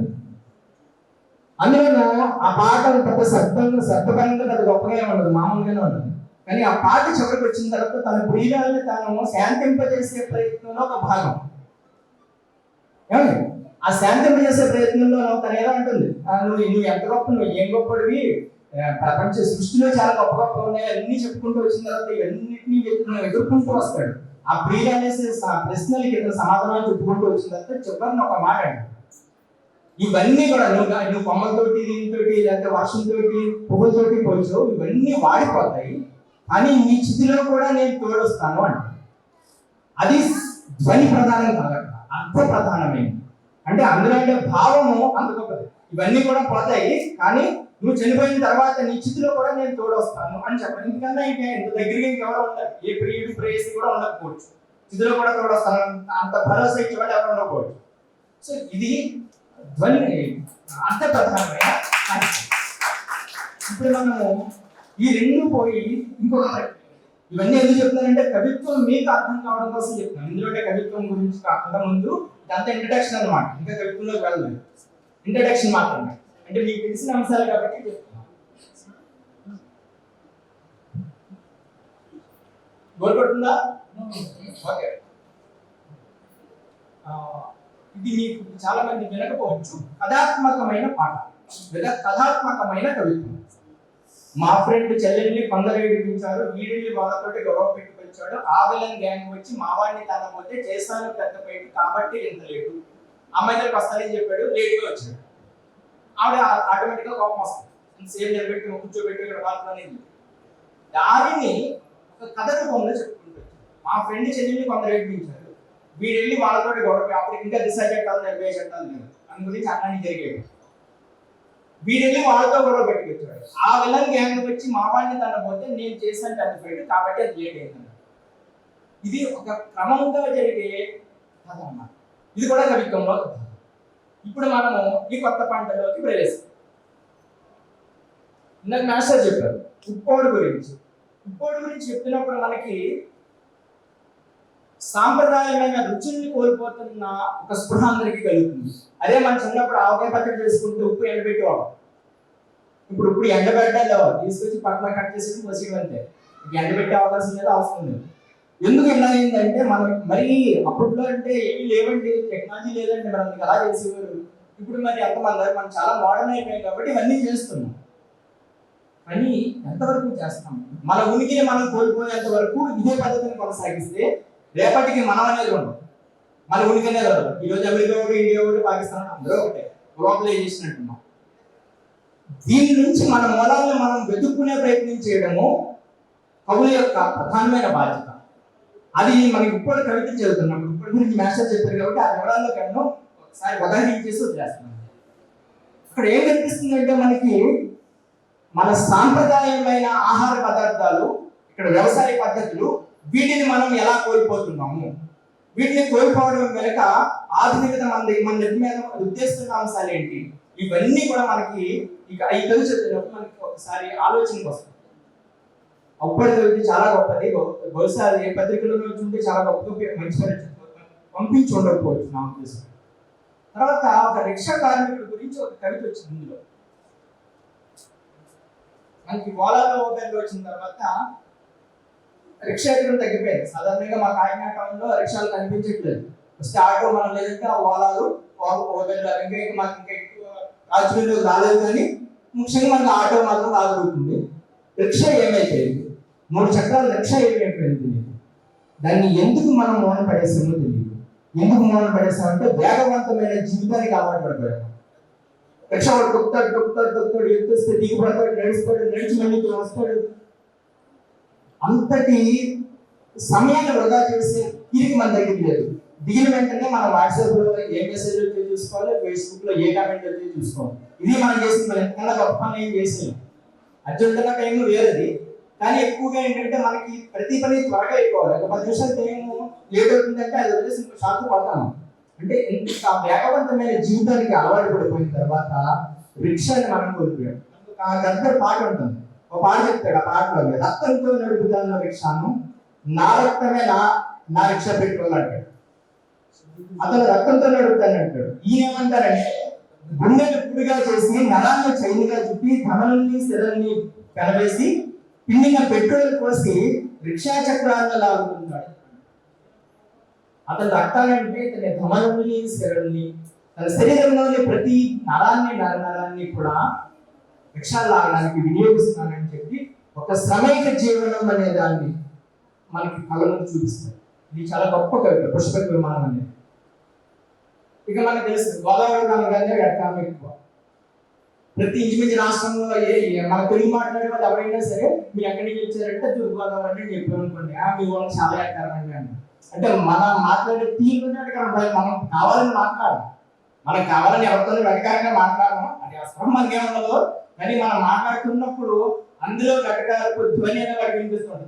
అది అందులో ఆ పాట పెద్ద శబ్దపరంగా పెద్ద గొప్పగా ఉండదు, మామూలుగానే ఉండదు. కానీ ఆ పాట చివరికి వచ్చిన తర్వాత తన ప్రియురాలని తాను శాంతింపజేసే ప్రయత్నంలో ఒక భాగం. ఏమండి, ఆ శాంతింపజేసే ప్రయత్నంలో తను ఎలా అంటుంది, నువ్వు ఎంత గొప్ప, నువ్వు ఏం గొప్పడివి, ప్రపంచ సృష్టిలో చాలా గొప్ప ఉన్నాయి అన్ని చెప్పుకుంటూ వచ్చిన తర్వాత ఇవన్నిటినీ ఎదుర్కొంటూ వస్తాడు. ఆ ప్రియురాలేసే ప్రశ్నలకి సమాధానాలు చెప్పుకుంటూ వచ్చిన తర్వాత చివరిని ఒక మాట అండి, ఇవన్నీ కూడా నువ్వు కొమ్మలతోటి, దీనితోటి, లేకపోతే వర్షంతోటి, పువ్వులతోటి పోల్చావు, ఇవన్నీ వాడిపోతాయి, అని నీ చితిలో కూడా నేను తోడొస్తాను అంట. అది ధ్వని ప్రధానం కాదు, అర్థ ప్రధానమైంది. అంటే అందులో ఉండే భావము అంత గొప్పది. ఇవన్నీ కూడా పోతాయి కానీ నువ్వు చనిపోయిన తర్వాత నీ చితిలో కూడా నేను తోడొస్తాను అని చెప్పాను. ఎందుకన్నా ఇంత దగ్గరగా ఇంకెవరో ఉండరు, ఏ ప్రియుడు ప్రేయసి కూడా ఉండకపోవచ్చు, చితిలో కూడా తోడొస్తాను అంత భరోసా ఇచ్చేవాళ్ళు ఎవరు ఉండకపోవచ్చు. సో ఇది ధ్వని అర్థ ప్రధానమైన. ఇప్పుడు మనము ఈ రెండు పోయి ఇంకొక, ఇవన్నీ ఎందుకు చెప్తున్నానంటే కవిత్వం మీకు అర్థం కావడం కోసం చెప్తున్నాను. ఇందులో కవిత్వం గురించి కాకుండా ముందు ఇదంతా ఇంట్రడక్షన్ అన్నమాట, ఇంకా కవిత్వంలోకి వెళ్ళలేదు, ఇంట్రడక్షన్ మాత్రమే. అంటే మీకు తెలిసిన అంశాలు కాబట్టి చెప్తున్నాను. గోల్ పడుతుందా? ఓకే. ఇది మీకు చాలా మంది వినకపోవచ్చు. కథాత్మకమైన పాట లేదా కథాత్మకమైన కవిత్వం. మా ఫ్రెండ్ చెల్లెల్ని కొందరు ఏడిపించారు, వీడిల్ని వాళ్ళతోటి గొడవ పెట్టుకొచ్చాడు, ఆ విలన్ గ్యాంగ్ వచ్చి మావాడిని తనపోతే చేస్తాను పెద్ద పేటు కాబట్టి ఎంత లేటు, అమ్మాయి దగ్గరికి వస్తానని చెప్పాడు, లేట్గా వచ్చాడు. ఆవిడ ఆటోమేటిక్గా కోపం వస్తుంది, సేమ్ నిలబెట్టి కూర్చోబెట్టి ఇక్కడ మాట్లాడలేదు. దానిని ఒక కథ రూపంలో చెప్పుకుంటారు. మా ఫ్రెండ్ చెల్లెల్ని కొందరు ఏడిపించారు, వీడు వెళ్ళి వాళ్ళతో గొడవ, అప్పుడు ఇంకా దిశ చట్టాలు, నిర్భయ చట్టాలు లేదు, దాని గురించి అట్లాంటి జరిగేవి. వీడెళ్ళి వాళ్ళతో గొడవ పెట్టుకొచ్చాడు, ఆ విలన్ గ్యాంగ్ వచ్చి మావాడిని తనపోతే నేను చేశాను చనిపోయాడు కాబట్టి అది లేట్ అయింది. ఇది ఒక క్రమంగా జరిగే కథ అన్నమాట. ఇది కూడా కవిత్వంలో కథ. ఇప్పుడు మనము ఈ కొత్త పంటలోకి ప్రవేశిస్తాం. ఇందాక మాస్టర్ చెప్పారు ఉప్పోడు గురించి చెప్తున్నప్పుడు మనకి సాంప్రదాయమైన రుచుల్ని కోల్పోతున్న ఒక స్పృహ అందరికీ కలుగుతుంది. అదే మనం చిన్నప్పుడు ఆవకాయ పచ్చడి చేసుకుంటూ ఉప్పు ఎండబెట్టేవాళ్ళం. ఇప్పుడు ఎండబెట్టాలో తీసుకొచ్చి పక్కన కట్ చేసి పోసేయడం అంతే. ఎండబెట్టే అవకాశం లేదు, అవసరం లేదు. ఎందుకు ఇలా అయిందంటే మనం మరి అప్పట్లో అంటే ఏమీ లేవండి, టెక్నాలజీ లేదండి, మనం అలా చేసేవారు. ఇప్పుడు మరి ఎంతమంది మనం చాలా మోడర్న్ అయిపోయాం కాబట్టి ఇవన్నీ చేస్తున్నాం. కానీ ఎంతవరకు చేస్తాం? మన ఉనికిని మనం కోల్పోయేంత వరకు ఇదే పద్ధతిని కొనసాగిస్తే రేపటికి మనం అనేది ఉండదు, మన ఉనికి అనేది ఉండదు. ఈరోజు అమెరికా ఒకటి, ఇండియా ఒకటి, పాకిస్తాన్ అందరూ ఒకటే, గ్లోబలైజేషన్ అంటున్నాం. దీని నుంచి మన మూలాలను మనం వెతుక్కునే ప్రయత్నం చేయడము కవుల యొక్క ప్రధానమైన బాధ్యత. అది మనకి ఇప్పుడు కవిత చదువుతున్నప్పుడు ఇప్పటి గురించి మాస్టర్ చెప్పారు కాబట్టి ఆ వివరాల్లో కన్నా ఒకసారి ఉదాహరించేసి వదిలేస్తున్నాం. అక్కడ ఏం కనిపిస్తుందంటే మనకి మన సాంప్రదాయమైన ఆహార పదార్థాలు, ఇక్కడ వ్యవసాయ పద్ధతులు, వీటిని మనం ఎలా కోల్పోతున్నాము, వీటిని కోల్పోవడం వెనుక ఆధునికత మన నెత్తి మీద ఉద్దేశిస్తున్న అంశాలు ఏంటి, ఇవన్నీ కూడా మనకి ఇక ఈ కవి చదివినప్పుడు మనకి ఒకసారి ఆలోచనకు వస్తుంది. అప్పటి కవిత చాలా గొప్పది, బహుశా ఏ పత్రికలో ఉంటే చాలా గొప్పగా మంచి పంపించి ఉండకపోవచ్చు నా ఉద్దేశం. తర్వాత ఒక రిక్షా కార్మికుడి గురించి ఒక కవిత వచ్చింది. ఇందులో మనకి ఓలాలో ఓపెన్లో వచ్చిన తర్వాత రిక్షా ఎక్కడం తగ్గిపోయింది. సాధారణంగా మా కాకినాడ టౌన్లో రిక్షాలు కనిపించట్లేదు. ఫస్ట్ ఆటో మనం లేదంటే ఆ ఓలాలు ఓపెన్లో ఇంకా మాకు ఇంకా ఎక్కువ రాజకీయంలోకి రాలేదు, కానీ ముఖ్యంగా మనకు ఆటో మాత్రం రాగలుగుతుంది. రిక్షా ఏమైపోయింది, 3 చక్రాల రిక్షా ఏమైపోయింది తెలియదు. దాన్ని ఎందుకు మనం మౌన పడేసామో తెలియదు. ఎందుకు మౌన పడేసామంటే వేగవంతమైన జీవితానికి అలవాటు పడిపోయాము. రిక్షా వాడు తొక్కుతాడు, ఎత్తేస్తే దిగిపడతాడు, నడిచి మళ్ళీ వస్తాడు. అంతటి సమయాన్ని వృధా చేసే తీరిక మన దగ్గర లేదు. దిగిన వెంటనే మనం వాట్సాప్ లో ఏ మెసేజ్ వచ్చి చూసుకోవాలి, ఫేస్బుక్ లో ఏ కామెంట్ వచ్చి చూసుకోవాలి. ఇది మనం చేసింది. మనం ఎంతకన్నా గొప్ప పని ఏం చేసాం. అర్జెంటుగా టైం వేరేది, కానీ ఎక్కువగా ఏంటంటే మనకి ప్రతి పని త్వరగా అయిపోవాలి. ఒక 10 నిమిషాలు టైం లేట్ అవుతుందంటే అది వదిలేసి ఇంకో షాకు పడతాము. అంటే ఇంత వేగవంతమైన జీవితానికి అలవాటు పడిపోయిన తర్వాత రిక్షాని మనం కోల్పోయాం. ఆ దగ్గర పాట ఉంటుంది, ఒక పాట చెప్తాడు. ఆ పాటలో రక్తంతో నడుపుతాను రిక్షాను, నా రక్తమే నా రిక్షా పెట్టుకోవాలి అంటాడు. అతను రక్తంతో నడుపుతాను అంటాడు. ఈయనేమంటారంటే గుండెని పుడిగా చేసి నరాన్ని చైనిగా చుట్టి ధమనుల్ని శిరల్ని పెనవేసి పిండిన పెట్రోల్ పోసి రిక్షా చక్రాలను లాగుతున్నాడు. అతని రక్తాలంటే తన ధమనుల్ని శిరల్ని, తన శరీరంలోని ప్రతి నరాన్ని కూడా రిక్షా లాగడానికి వినియోగిస్తున్నానని చెప్పి ఒక శ్రమైక జీవనం అనే దాన్ని మనకి కళను చూపిస్తారు. ఇది చాలా గొప్ప కవిత పుష్పక విమానం అనేది. ఇక మనకు తెలుసు గోదావరి అనగానే వెటకారం ఎక్కువ. ప్రతి ఇంచుమించు రాష్ట్రంలో మన తెలుగు మాట్లాడే వాళ్ళు ఎవరైనా సరే మీరు ఎక్కడి నుంచి వచ్చారంటే తూర్పుగోదావరి అని చెప్పారు అనుకోండి, మీ వాళ్ళకి చాలా ఎక్కరం అండి అంటే మనం మాట్లాడే తీరునే వెటకారం. మనం కావాలని మాట్లాడాలి, మనం కావాలని ఎవరితో వెటకారంగా మాట్లాడము, అది అసలు మనకేముండదు. కానీ మనం మాట్లాడుతున్నప్పుడు అందులో వెటకారపు ధ్వని అనేది వాడికి వినిపిస్తుంది.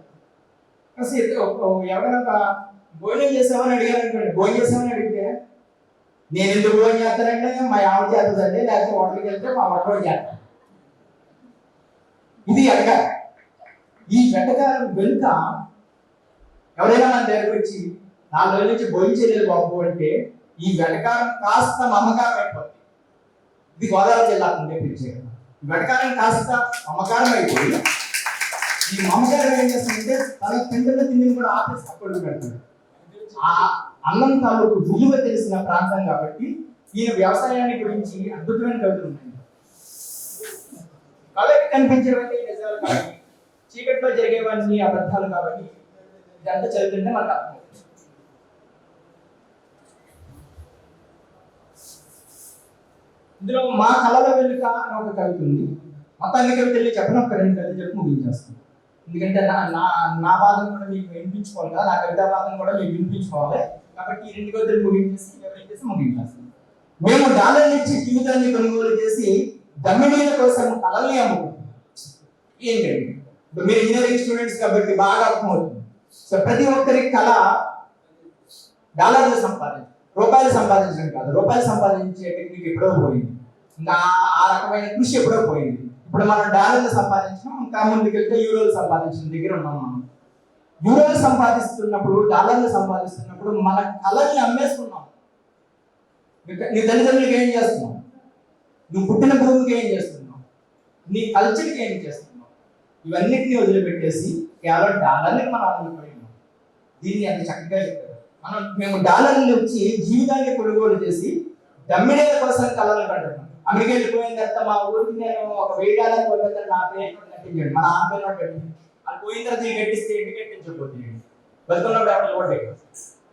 ఎవరైనా భోజనం చేసామని అడిగారు అనుకోండి, భోజనం చేసామని అడిగితే నేను ఎందుకు భోజనం చేస్తానంటే మా ఆవిడ చేస్తుందండి, లేకపోతే హోటల్కి వెళ్తే మా వంట చేస్తాను. ఇది వెటకారం. ఈ వెటకారం వెనుక ఎవరైనా మన దగ్గరకు వచ్చి 4 రోజుల నుంచి భోజనం చేయలేదు బాబు అంటే ఈ వెటకారం కాస్త మమకారం అయిపోతుంది. ఇది గోదావరి జిల్లాకు ఉండే ప్రత్యేకత. వెటకారం కాస్త మమకారం అయిపోయి ఈ మమకారం ఏం చేస్తుందంటే తన తండ్రిలో తిండిని కూడా ఆపేసి అప్పుడు పెడతాడు. ఆ అన్నం తాలూకు విలువ తెలిసిన ప్రాంతం కాబట్టి ఈయన వ్యవసాయాన్ని గురించి అద్భుతమైన కవితలు ఉన్నాయి. కళకి కనిపించేవన్నీ నిజాలు కాబట్టి, చీకట్లో జరిగేవన్నీ అబద్ధాలు కాబట్టి ఇదంతా చదువుతుంటే మనకు అర్థం. ఇందులో మా కళల వెనుక అని ఒక కవిత ఉంది. మొత్తాన్ని కవితల్ని చెప్పిన ఒక 2 కవితలు చెప్పి ముగించేస్తాను. ఎందుకంటే నా బాధను కూడా మీకు వినిపించుకోవాలి కదా, నా కవితా బాధను కూడా మీకు వినిపించుకోవాలి. కాబట్టి ఈ 2 కవితలు ముగించేసి మేము డాలర్లు ఇచ్చి జీవితాన్ని కొనుగోలు చేసి దమ్మిడీల కోసం కళల్ని అమ్ముకుంటాం. ఏంటండి ఇప్పుడు మీరు ఇంజనీరింగ్ స్టూడెంట్స్ కాబట్టి బాగా అర్థమవుతుంది. సో ప్రతి ఒక్కరికి కళ డాలర్లు సంపాదించాలి. రూపాయలు సంపాదించడం కాదు, రూపాయలు సంపాదించే టెక్నిక్ ఎప్పుడో పోయింది, ఇంకా ఆ రకమైన కృషి ఎప్పుడో పోయింది. ఇప్పుడు మనం డాలర్లు సంపాదించడం, ఇంకా ముందుకెళ్తే యూరోలు సంపాదించడం దగ్గర ఉన్నాం. మనం యూరోలు సంపాదిస్తున్నప్పుడు, డాలర్లు సంపాదిస్తున్నప్పుడు మన కళల్ని అమ్మేసుకున్నాం. నీ తల్లిదండ్రులకి ఏం చేస్తున్నావు, నువ్వు పుట్టిన భూమికి ఏం చేస్తున్నావు, నీ కల్చర్కి ఏం చేస్తున్నావు, ఇవన్నిటిని వదిలిపెట్టేసి కేవలం డాలర్లకు మనం ఆధారపడినాం. దీన్ని అంత చక్కగా చెప్పారు. మేము డాలర్లు వచ్చి జీవితాన్ని కొనుగోలు చేసి దమ్మిడేల కోసం కళలు కంటున్నాం. అమెరికా వెళ్ళిపోయిన తర్వాత మా ఊరికి నేను ఒక $1000 కొనుగోలు నా పేరు కట్టించాడు, మన ఆంధ్రలో కట్టించాడు. అది పోయిన తర్వాత ఈ కట్టిస్తే ఇంటి కట్టించకపోతే బతుకున్నప్పుడు అక్కడ ఓటే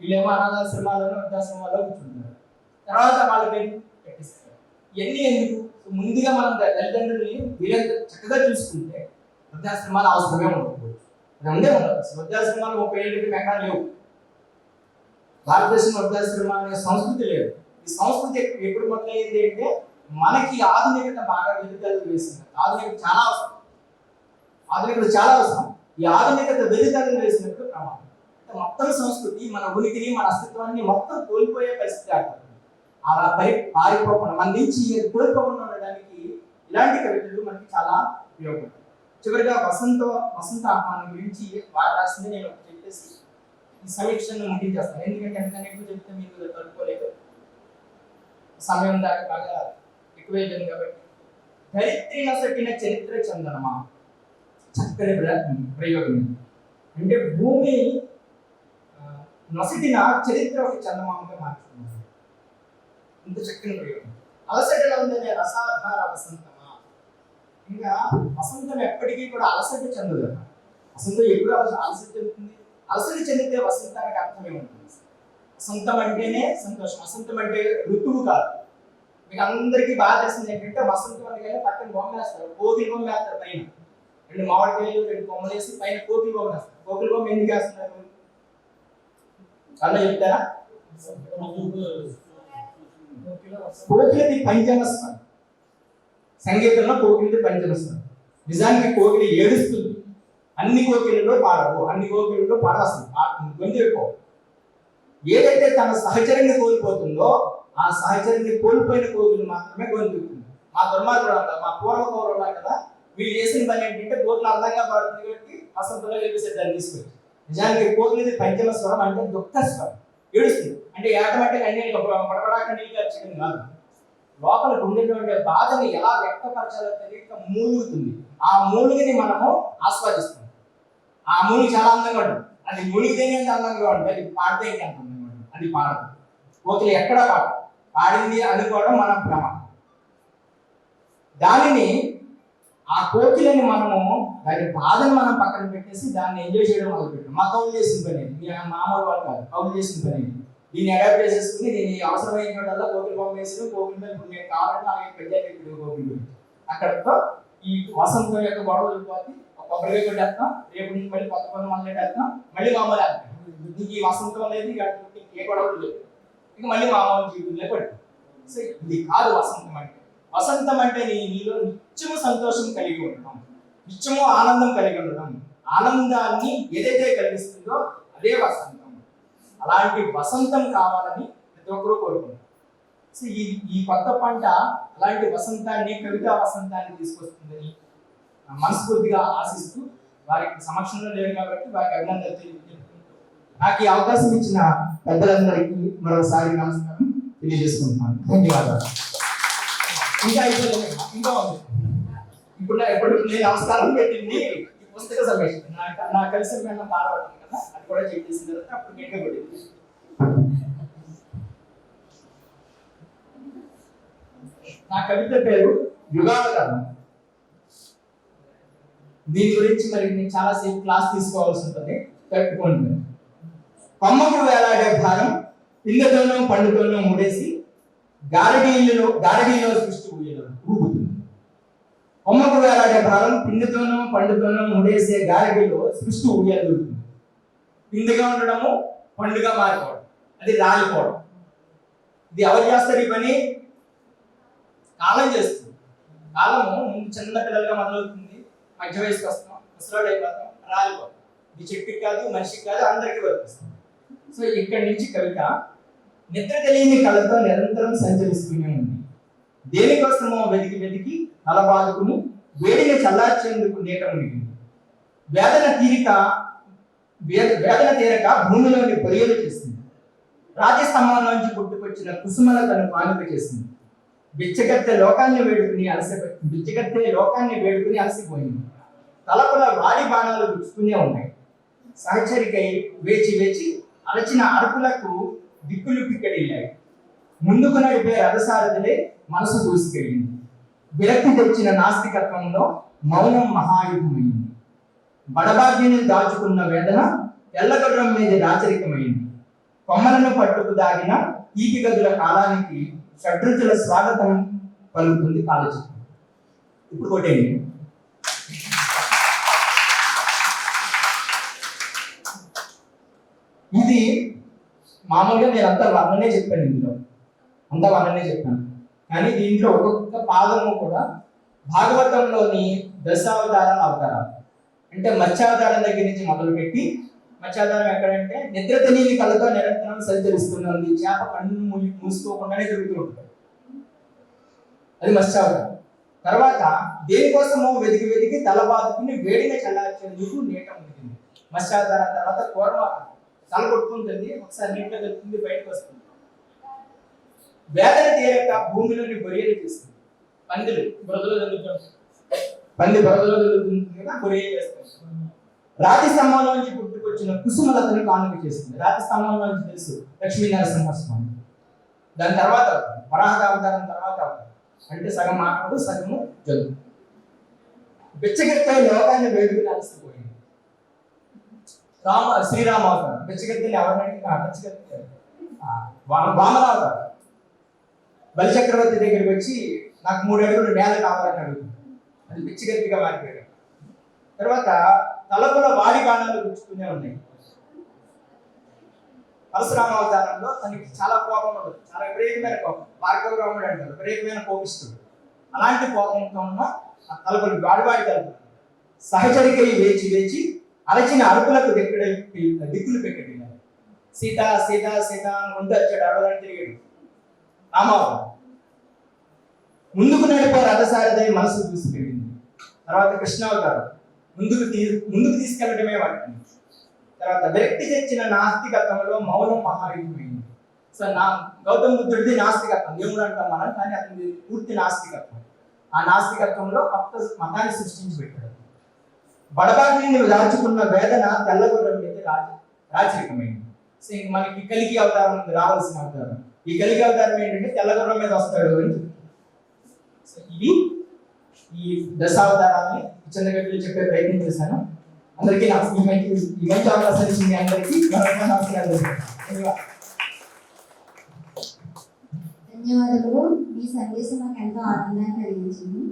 వీళ్ళేమో అనాథాశ్రమాలను వృద్ధాశ్రమాల్లో కూర్చుంటున్నారు, తర్వాత వాళ్ళ పేరు కట్టిస్తారు. ఇవన్నీ ఎందుకు? ముందుగా మనం తల్లిదండ్రుల్ని వీళ్ళంత చక్కగా చూసుకుంటే వృద్ధాశ్రమాలు అవసరమే ఉండకపోవచ్చు. అది ఉండే ఉండదు. వృద్ధాశ్రమాలు 30 ఏళ్ళకి మెకా లేవు. భారతదేశంలో వృద్ధాశ్రమం అనే సంస్కృతి లేదు. ఈ సంస్కృతి ఎప్పుడు మొదలైంది అంటే మనకి ఆధునికత బాగా వెలుగుదలకు వేసింది. ఆధునికత చాలా అవసరం. ఈ ఆధునికత వెలుగుదలకు వేసినప్పుడు ప్రమాదం. మొత్తం సంస్కృతి, మన ఉనికిని, మన అస్తిత్వాన్ని మొత్తం కోల్పోయే పరిస్థితి ఏర్పడుతుంది. అలా పారిపోకుండా మన నుంచి కోల్పోకుండా ఉండడానికి ఇలాంటి కవితలు మనకి చాలా ఉపయోగపడతాయి. చివరిగా వసంత ఆహ్వానం గురించి వారు రాసింది నేను చెప్పేసి ఈ సమీక్షను ముగించేస్తాను. ఎందుకంటే ఎంతకన్నా ఎక్కువ చెప్తే మీరు తట్టుకోలేదు, సమయం దాకా బాగా ఎక్కువైపోయింది. కాబట్టి ధరిత్రి నొసటిన చరిత్ర చందనమా, చక్కని ప్రయోగం. అంటే భూమి నొసటిన చరిత్ర ఒక చందమామగా మార్చుకున్నారు. ఇంత చక్కని ప్రయోగం. అలసటలో ఉందనే రసాధార వసంతమా. ఇంకా వసంతం ఎప్పటికీ కూడా అలసట చెందదు. వసంతం ఎప్పుడు అలసట చెందుతుంది? అలసట చెందితే వసంతానికి అర్థమే ఉంటుంది. వసంతం అంటేనే సంతోషం. వసంతం అంటే ఋతువు కాదు. మీకు అందరికీ బాగా తెలిసింది ఏంటంటే వసంతం అనగానే పక్కన బొమ్మ వేస్తారు, కోకిల బొమ్మ వేస్తారు. పైన 2 మామిడికాయలు 2 బొమ్మలు వేసి పైన కోకిల బొమ్మ వేస్తారు. కోకిల బొమ్మ ఎందుకు వేస్తున్నారు అలా చెప్తారా? కోకిలది పంచమస్వరం. సంగీతంలో కోకిలది పంచమస్వరం. నిజానికి కోకిలి ఏడుస్తుంది. అన్ని కోకిలలో పాడవు, అన్ని కోకిలలో పాడాల్సింది గొంతు ఎక్కువ. ఏదైతే తన సహచర్యాన్ని కోల్పోతుందో ఆ సహచర్యాన్ని కోల్పోయిన కోకిలు మాత్రమే గొంతు ఎక్కుతుంది. మా దుర్మార్గుడు అంటారు, మా పూర్వ కౌరవులు కదా, వీళ్ళు చేసిన పని ఏంటంటే కోకిలు అందంగా పాడుతుంది కాబట్టి వసంతంలో చెప్పేసి దాన్ని తీసుకొచ్చి. నిజానికి కోకిలిది పంచమ స్వరం అంటే దుఃఖ స్వరం, ఏడుస్తుంది. అంటే ఆటోమేటిక్ అన్ని పడపడాక నీళ్ళు వచ్చేది కాదు. లోపల ఉండేటువంటి బాధని ఎలా వ్యక్తపరచాలో తెలియక మూలుగుతుంది. ఆ మూలుగిని మనము ఆస్వాదిస్తాం. ఆ మూలిగి చాలా అందంగా ఉంటుంది. అది మూలిగితేనే ఎంత అందంగా ఉంటుంది, అది పాడితే ఎంత అందంగా ఉంటుంది. అది పాడదు. కోకిలి ఎక్కడ పాడింది అనుకోవడం మన భ్రమ. దానిని ఆ కోకిలని మనము దాని బాధను మనం పక్కన పెట్టేసి దాన్ని ఎంజాయ్ చేయడం మొదలుపెట్టాం. మా కౌలు చేసిన పని, మామూలు వాళ్ళు కాదు, కౌలు చేసిన పని. దీన్ని అడాప్ట్ చేసేసుకుని దీన్ని అవసరమైన చోటల్లో కోకిలి బొమ్మ వేసి కోకిలి మీద ఇప్పుడు నేను కావాలంటే అలాగే పెద్ద కోకిలి అక్కడతో ఈ వసంతం యొక్క గొడవ వెళ్ళిపోతే కొబ్బరిగా కొట్టేస్తాం. రేపు నుంచి మళ్ళీ కొత్త పనులు మొదలెట్టేస్తాం. మళ్ళీ మామూలు వేస్తాం. నీకు ఈ వసంతం అనేది ఏ గొడవలు లేదు, ఇక మళ్ళీ మామూలు జీవితంలో పడుతుంది. సో ఇది కాదు వసంతం అంటే. వసంతం అంటే నీలో నిత్యము సంతోషం కలిగి ఉండడం, నిత్యము ఆనందం కలిగి ఉండడం. ఆనందాన్ని ఏదైతే కలిగిస్తుందో అదే వసంతం. అలాంటి వసంతం కావాలని ప్రతి ఒక్కరూ కోరుకుంటారు. సో ఈ కొత్త పంట అలాంటి వసంతాన్ని, కవితా వసంతాన్ని తీసుకొస్తుందని మనస్ఫూర్తిగా ఆశిస్తూ వారికి సమక్షంలో లేరు కాబట్టి వారికి అభినందనలు తెలియజేసుకుంటూ నాకు ఈ అవకాశం ఇచ్చిన పెద్దలందరికీ మరోసారి నమస్కారం తెలియజేసుకుంటున్నాను. ధన్యవాదాలు. ఇంకా ఇంకా ఉంది. ఇప్పుడు నేను నమస్కారం పెట్టింది ఈ పుస్తక సమీక్ష. నాకు కలిసి మేము పాల్గొన్నాం కదా, అది కూడా చెక్ చేసిన తర్వాత అప్పుడు గట్టిగా పడింది. నా కవిత పేరు యుగావతారం. దీని గురించి మరి నేను చాలాసేపు క్లాస్ తీసుకోవాల్సి ఉంటుంది, కట్టుకోండి. కొమ్మకు వేలాడే భారం పిందెతోనూ పండుతోనూ ముడేసి గారడీలో సృష్టి ఊగుతుంది. కొమ్మకు వేలాడే భారం పిందెతోనూ పండుతోనూ ముడేసే గారడీలో సృష్టి ఊగుతుంది. పిందెగా ఉండడము, పండుగ మారిపోవడం, అది రాలిపోవడం. ఇది ఎవరు చేస్తారు ఈ పని? కాలం చేస్తుంది. కాలము ముందు చిన్న పిల్లలుగా మొదలవుతుంది, మధ్య వయసుకి వస్తాం, ముసలాడు అయిపోతాం, రాలిపోతాం. ఇది చెట్టుకి కాదు, మనిషికి కాదు, అందరికీ వర్తిస్తుంది. సో ఇక్కడి నుంచి కవిత నిద్ర తెలియని కళ్ళతో నిరంతరం సంచరిస్తూనే ఉంది. దేనికోసమో వెతికి వెతికి తల బాదుకుని వేడిని చల్లార్చేందుకు నీట మునిగింది. వేదన తీరక భూమిలోని పొరియలు చేసింది. రాజస్తంభంలోంచి పుట్టుకొచ్చిన కుసుమలతను కానుక చేసింది. బిచ్చగత్తె లోకాన్ని వేడుకుని అలసిపోయింది. తలపుల వాడి బాణాలు గుచ్చుతూనే ఉన్నాయి. సహచరికై వేచి వేచి అలచిన అరుపులకు దిక్కులు పిక్కడిల్లాయి. ముందుకు నడిపే రథసారథులే మనసు దూసుకెళ్ళింది. విరక్తి తెచ్చిన నాస్తికత్వంలో మౌనం మహాయుధమైంది. బడబాగ్యని దాచుకున్న వేదన ఎల్లగొర్రం మీద రాచరికమైంది. కొమ్మలను పట్టుకు దాగిన ఈటి గదుల కాలానికి షడ్రుచుల స్వాగతం పలుకుతుంది కాలచిత్రం. ఇప్పుడు కొట్టేయండి. ఇది మామూలుగా నేను అంతా వర్ణనే చెప్పాను, ఇందులో అంతా వర్ణనే చెప్పాను. కానీ దీంట్లో ఒక్కొక్క పాదము కూడా భాగవతంలోని దశావతారాల అవతారాలు. అంటే మత్స్యావతారం దగ్గర నుంచి మొదలుపెట్టి, మత్స్యావతారం ఎక్కడంటే నిద్ర తెలియని కళ్ళతో నిరంతరం సంచరిస్తున్నది. చేప కన్ను మూసుకోకుండానే తిరుగుతూ ఉంటుంది, అది మత్స్యావతారం. తర్వాత దేనికోసమో వెతికి వెతికి తల బాదుకుని వేడిగా చల్లార్చేందుకు నీట మునిగింది. మత్స్యావతారం తర్వాత కూర్మ తల కొట్టుకుంటుంది, ఒకసారి నీటిలో వెళ్తుంది, బయటకు వస్తుంది. వేదన తీరక భూమిలోని బొరియలు చేస్తుంది. పంది బురదలో జరుగుతుంది కదా, బొరియలు చేస్తుంది. రాతి స్తంభంలోంచి పుట్టుకొచ్చిన కుసుమలతని కానుక చేస్తుంది. రాతి స్తంభంలోంచి తెలుసు లక్ష్మీ నరసింహస్వామి. దాని తర్వాత వరాహ అవతారం తర్వాత అంటే సగం మానవుడు సగము జంతు. బిచ్చగత్తె లోకాన్ని వేడుకుని అలసిపోయింది. శ్రీరామ అవతారం బిచ్చగత్తెని ఎవరిని బిచ్చగత్తె వామనావతారం. బలిచక్రవర్తి దగ్గరికి వచ్చి నాకు 3 అడుగులు నేల కావాలని అడుగుతుంది, అది బిచ్చగత్తిగా మారిపోయాడు. తర్వాత తలపుల వాడి బాణాలు గుచ్చుతూనే ఉన్నాయి. పరశురామ అవతారంలో తనకి చాలా కోపం ఉండదు, చాలా విపరీతమైన కోపం. భార్గవ రాముడు అంటారు విపరీతమైన కోపిస్తుడు. అలాంటి కోపంతో ఉన్న ఆ తలపులు వాడి తలుపులు సహచరికై వేచి వేచి అలచిన అరుపులకు దిక్కులు పెట్టినారు. సీత సీత సీత అని ముందు వచ్చాడు, అడవడానికి తిరిగాడు. రామావతారం ముందుకు నడిపే రథసారథై మనసు దూసుకెళ్ళింది. తర్వాత కృష్ణావతారం ముందుకు తీసుకెళ్లడమే వాటిని. తర్వాత విరక్తి తెచ్చిన నాస్తికత్వంలో మౌనం మహాయుధమైంది. సో గౌతమ బుద్ధుడిది నాస్తికత్వం, దేవుడు అంటాం మనం, కానీ అతని పూర్తి నాస్తికత్వం. ఆ నాస్తికత్వంలో కొత్త మతాన్ని సృష్టించి పెట్టాడు. బడబాగ్ని దాచుకున్న వేదన తెల్లగొర్రెల మీద రాచరికమైంది. సో ఇంక మనకి కలిగి అవతారం రావాల్సిన అవతారం. ఈ కలిగి అవతారం ఏంటంటే తెల్లగొర్రెల మీద వస్తాడు అని. సో ఇది ఈ దశావతారాన్ని చిన్నగడ్డలు చెప్పే ప్రయత్నం చేశాను. అందరికీ నాకు ఈ మంచి అవకాశం ఇచ్చింది అందరికీ నమస్కారాలు. ధన్యవాదాలు. మీ సందేశం నాకు ఎంతో ఆనందాన్ని కలిగించింది.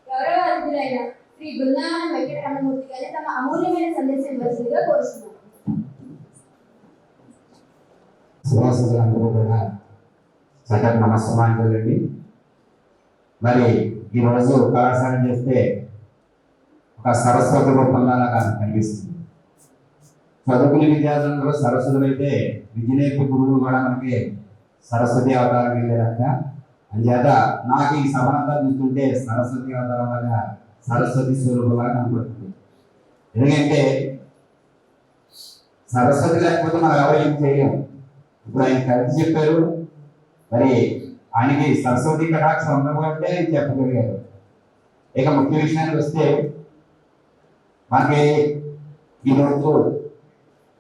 గౌరవ అతిథులైన శ్రీ బృందావనం వెంకటరమణమూర్తి గారి తమ అమూల్యమైన సందేశం ఇవ్వాల్సిందిగా కోరుతున్నాను. సువాసులందరూ కూడా చక్కటి నమస్కారాలండి. మరి ఈరోజు కళాశాల చేస్తే ఒక సరస్వతి రూపంలో కనిపిస్తుంది. చదువుకునే విద్యార్థులందరూ సరస్వతులు అయితే విద్య నేర్పే గురువులు కూడా మనకి సరస్వతి అవతారం వెళ్ళారక. అందుచేత నాకు ఈ సభనంతా చూస్తుంటే సరస్వతి అవతారం లాగా సరస్వతి స్వరూపంగా కనపడుతుంది. ఎందుకంటే సరస్వతి లేకపోతే మనం ఎవరు ఏం చేయలేము. ఇప్పుడు ఆయన కవిత చెప్పారు, మరి ఆయనకి సరస్వతి కటాక్షం ఉండబట్టే ఆయన చెప్పగలిగారు. ఇక ముఖ్య విషయానికి వస్తే మనకి ఈరోజు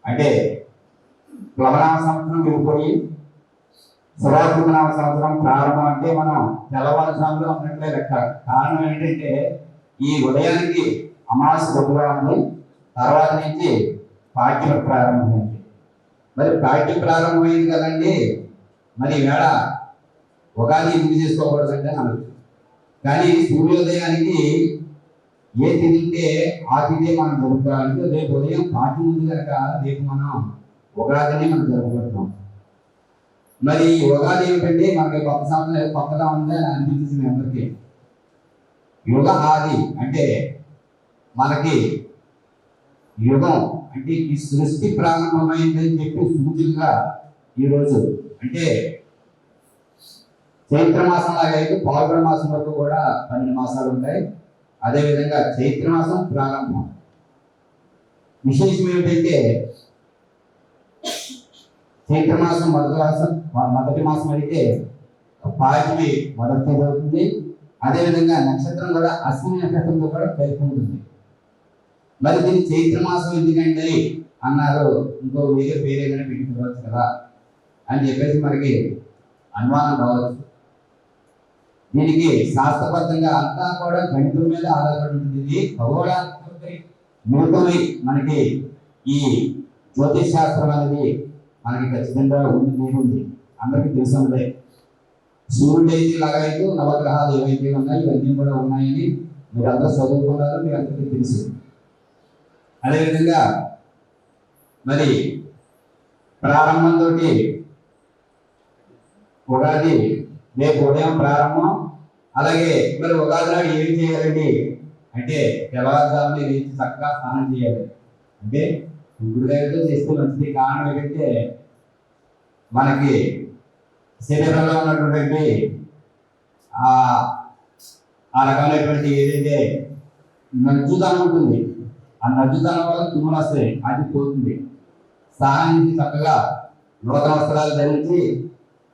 అంటే ప్లవనామ సంవత్సరం వెళ్ళిపోయి శుభాకృతనామ సంవత్సరం ప్రారంభం. అంటే మనం తెల్లవారుజాములో ఉన్నట్లే లెక్క. కారణం ఏంటంటే ఈ ఉదయానికి అమావాస్య గొప్పగా ఉంది, తర్వాత నుంచి పాఠ్యం ప్రారంభమైంది. మరి పాఠ్యం ప్రారంభమైంది కదండి, మరి ఈవేళ ఉగాది ఎందుకు చేసుకోకూడదంటే అనొచ్చు. కానీ సూర్యోదయానికి ఏ తింటే ఆ తిథి మనం జరుపుకోవాలంటే రేపు ఉదయం పాఠ్యం ఉంది కనుక రేపు మనం ఉగాదిని మనం జరుపుకుంటున్నాం. మరి ఉగాది ఏమిటంటే మనకి కొత్త సంవత్సరం కొత్తగా ఉందని అనిపించింది మీ అందరికీ. యుగ ఆది అంటే మనకి యుగం అంటే ఈ సృష్టి ప్రారంభమైందని చెప్పి సూచికగా ఈరోజు అంటే చైత్ర మాసం లాగా అయితే పాల్గొన మాసం వరకు కూడా 12 మాసాలు ఉంటాయి. అదేవిధంగా చైత్ర మాసం ప్రారంభం. విశేషం ఏమిటంటే చైత్ర మాసం మొదటి మాసం అయితే పాడ్యమి మొదటి తేదీ అవుతుంది. అదేవిధంగా నక్షత్రం కూడా అశ్విని నక్షత్రంతో కూడా కలిపి ఉంటుంది. మరి దీన్ని చైత్ర మాసం ఎందుకంటే అన్నారు, ఇంకో వేరేగానే పెట్టుకోవచ్చు కదా అని చెప్పేసి మనకి అనుమానం రావచ్చు. దీనికి శాస్త్రబద్ధంగా అంతా కూడా గణితం మీద ఆధారపడి ఉంటుంది. ఖగోళాత్మకమై మనకి ఈ జ్యోతిష్ శాస్త్రం అనేది మనకి ఖచ్చితంగా ఉంది. అందరికీ తెలుసుందే. సూర్యుడు అయితే ఇలాగైతే నవగ్రహాలు ఏవైతే ఉన్నాయో ఇవన్నీ కూడా ఉన్నాయని మీరు అందరూ చదువుకున్నారు, మీకు అందరికీ తెలుసు. అదేవిధంగా మరి ప్రారంభంతో ఉగాది రేపు ఉదయం ప్రారంభం. అలాగే మరి ఉగాది నాడు ఏం చేయాలండి అంటే తెల్లవారుజామున లేచి చక్కగా స్నానం చేయాలి. అంటే గుడిగారితో చేస్తే మంచిది. కారణం ఏంటంటే మనకి శరీరంలో ఉన్నటువంటి ఆ రకమైనటువంటి ఏదైతే నజ్జుదనం ఉంటుంది, ఆ నజ్జుదనం వల్ల తుమ్ములు వస్తాయి, అది పోతుంది. స్నానం చేసి చక్కగా నూతన వస్త్రాలు ధరించి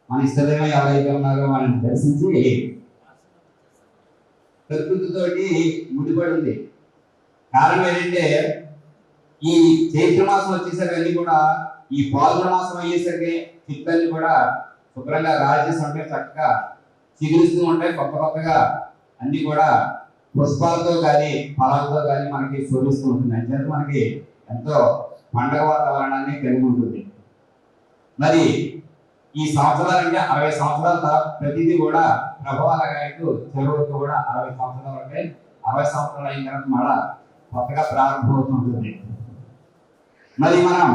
మన ఇష్టదైవం ఎవరైతే ఉన్నారో వాళ్ళని దర్శించి ప్రకృతితోటి ముడిపడి ఉంది. కారణం ఏంటంటే ఈ చైత్ర మాసం వచ్చేసరికి అన్ని కూడా ఈ పాల్గొన మాసం అయ్యేసరికి చిత్తన్ని కూడా శుభ్రంగా రాజేసి ఉంటాయి, చక్కగా చిగురిస్తూ ఉంటాయి. కొత్తగా అన్ని కూడా పుష్పాలతో కానీ ఫలాలతో కానీ మనకి శోభిస్తూ ఉంటుంది. అంచేత మనకి ఎంతో పండగ వాతావరణాన్ని కలిగి ఉంటుంది. మరి ఈ సంవత్సరాలు అంటే 60 సంవత్సరాల ప్రతిదీ కూడా ప్రభావాల గాయకు చెరువుతో కూడా 60 సంవత్సరాలు ఉంటాయి. 60 సంవత్సరాలు అయిన తర్వాత మళ్ళా కొత్తగా ప్రారంభమవుతుంటుంది. మరి మనం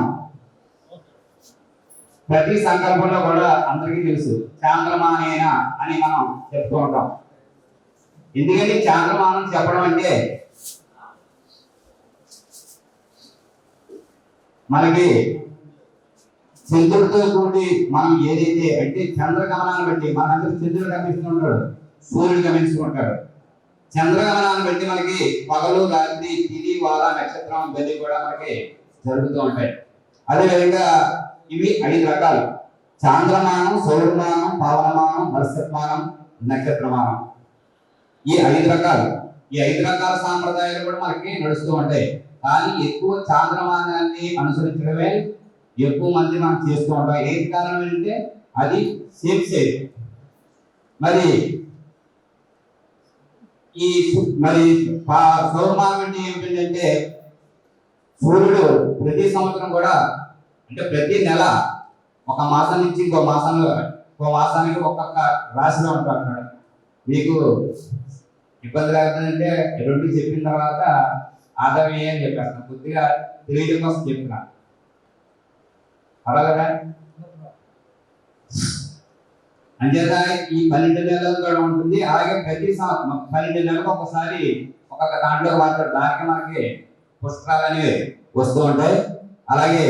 ప్రతి సంకల్పంలో కూడా అందరికీ తెలుసు చాంద్రమానేన అని మనం చెప్తూ ఉంటాం. ఎందుకంటే చాంద్రమానం చెప్పడం అంటే మనకి చంద్రుడితో కూడి మనం ఏదైతే అంటే చంద్రగమనాన్ని బట్టి మనందరూ చంద్రుడు గమనిస్తూ ఉంటాడు, సూర్యుడు గమనిస్తూ ఉంటాడు. చంద్రగమనాన్ని బట్టి మనకి పగలు రాత్రి తిది వార నక్షత్రం ఇవన్నీ కూడా మనకి జరుగుతూ ఉంటాయి. అదేవిధంగా ఇవి 5 రకాలు: చాంద్రమానం, సౌరమానం, పావనమానం, వర్షమానం, నక్షత్రమానం. ఈ 5 రకాలు. ఈ 5 రకాల సాంప్రదాయాలు కూడా మనకి నడుస్తూ ఉంటాయి. కానీ ఎక్కువ చాంద్రమానాన్ని అనుసరించడమే ఎక్కువ మంది మనం చేస్తూ ఉంటాం. ఏంటి కారణం ఏంటంటే అది సేఫ్ సైడ్. మరి ఈ సౌరమానం అంటే ఏమిటంటే సూర్యుడు ప్రతి సంవత్సరం కూడా అంటే ప్రతి నెల ఒక మాసం నుంచి ఇంకో మాసానికి ఒక్కొక్క రాశిలో ఉంటాడు. మీకు ఇబ్బంది లేకపోతే 2 చెప్పిన తర్వాత ఆదాయం అని చెప్పేస్తాను, కొద్దిగా తెలియడం కోసం చెప్తున్నా. అలాగే అంచేత ఈ 12 నెలలు కూడా ఉంటుంది. అలాగే ప్రతి సంవత్సరం 12 నెలలకు ఒకసారి ఒక్కొక్క దాంట్లో వాడతారు. దానికి మనకి పుష్కరాలు అనేవి వస్తూ ఉంటాయి. అలాగే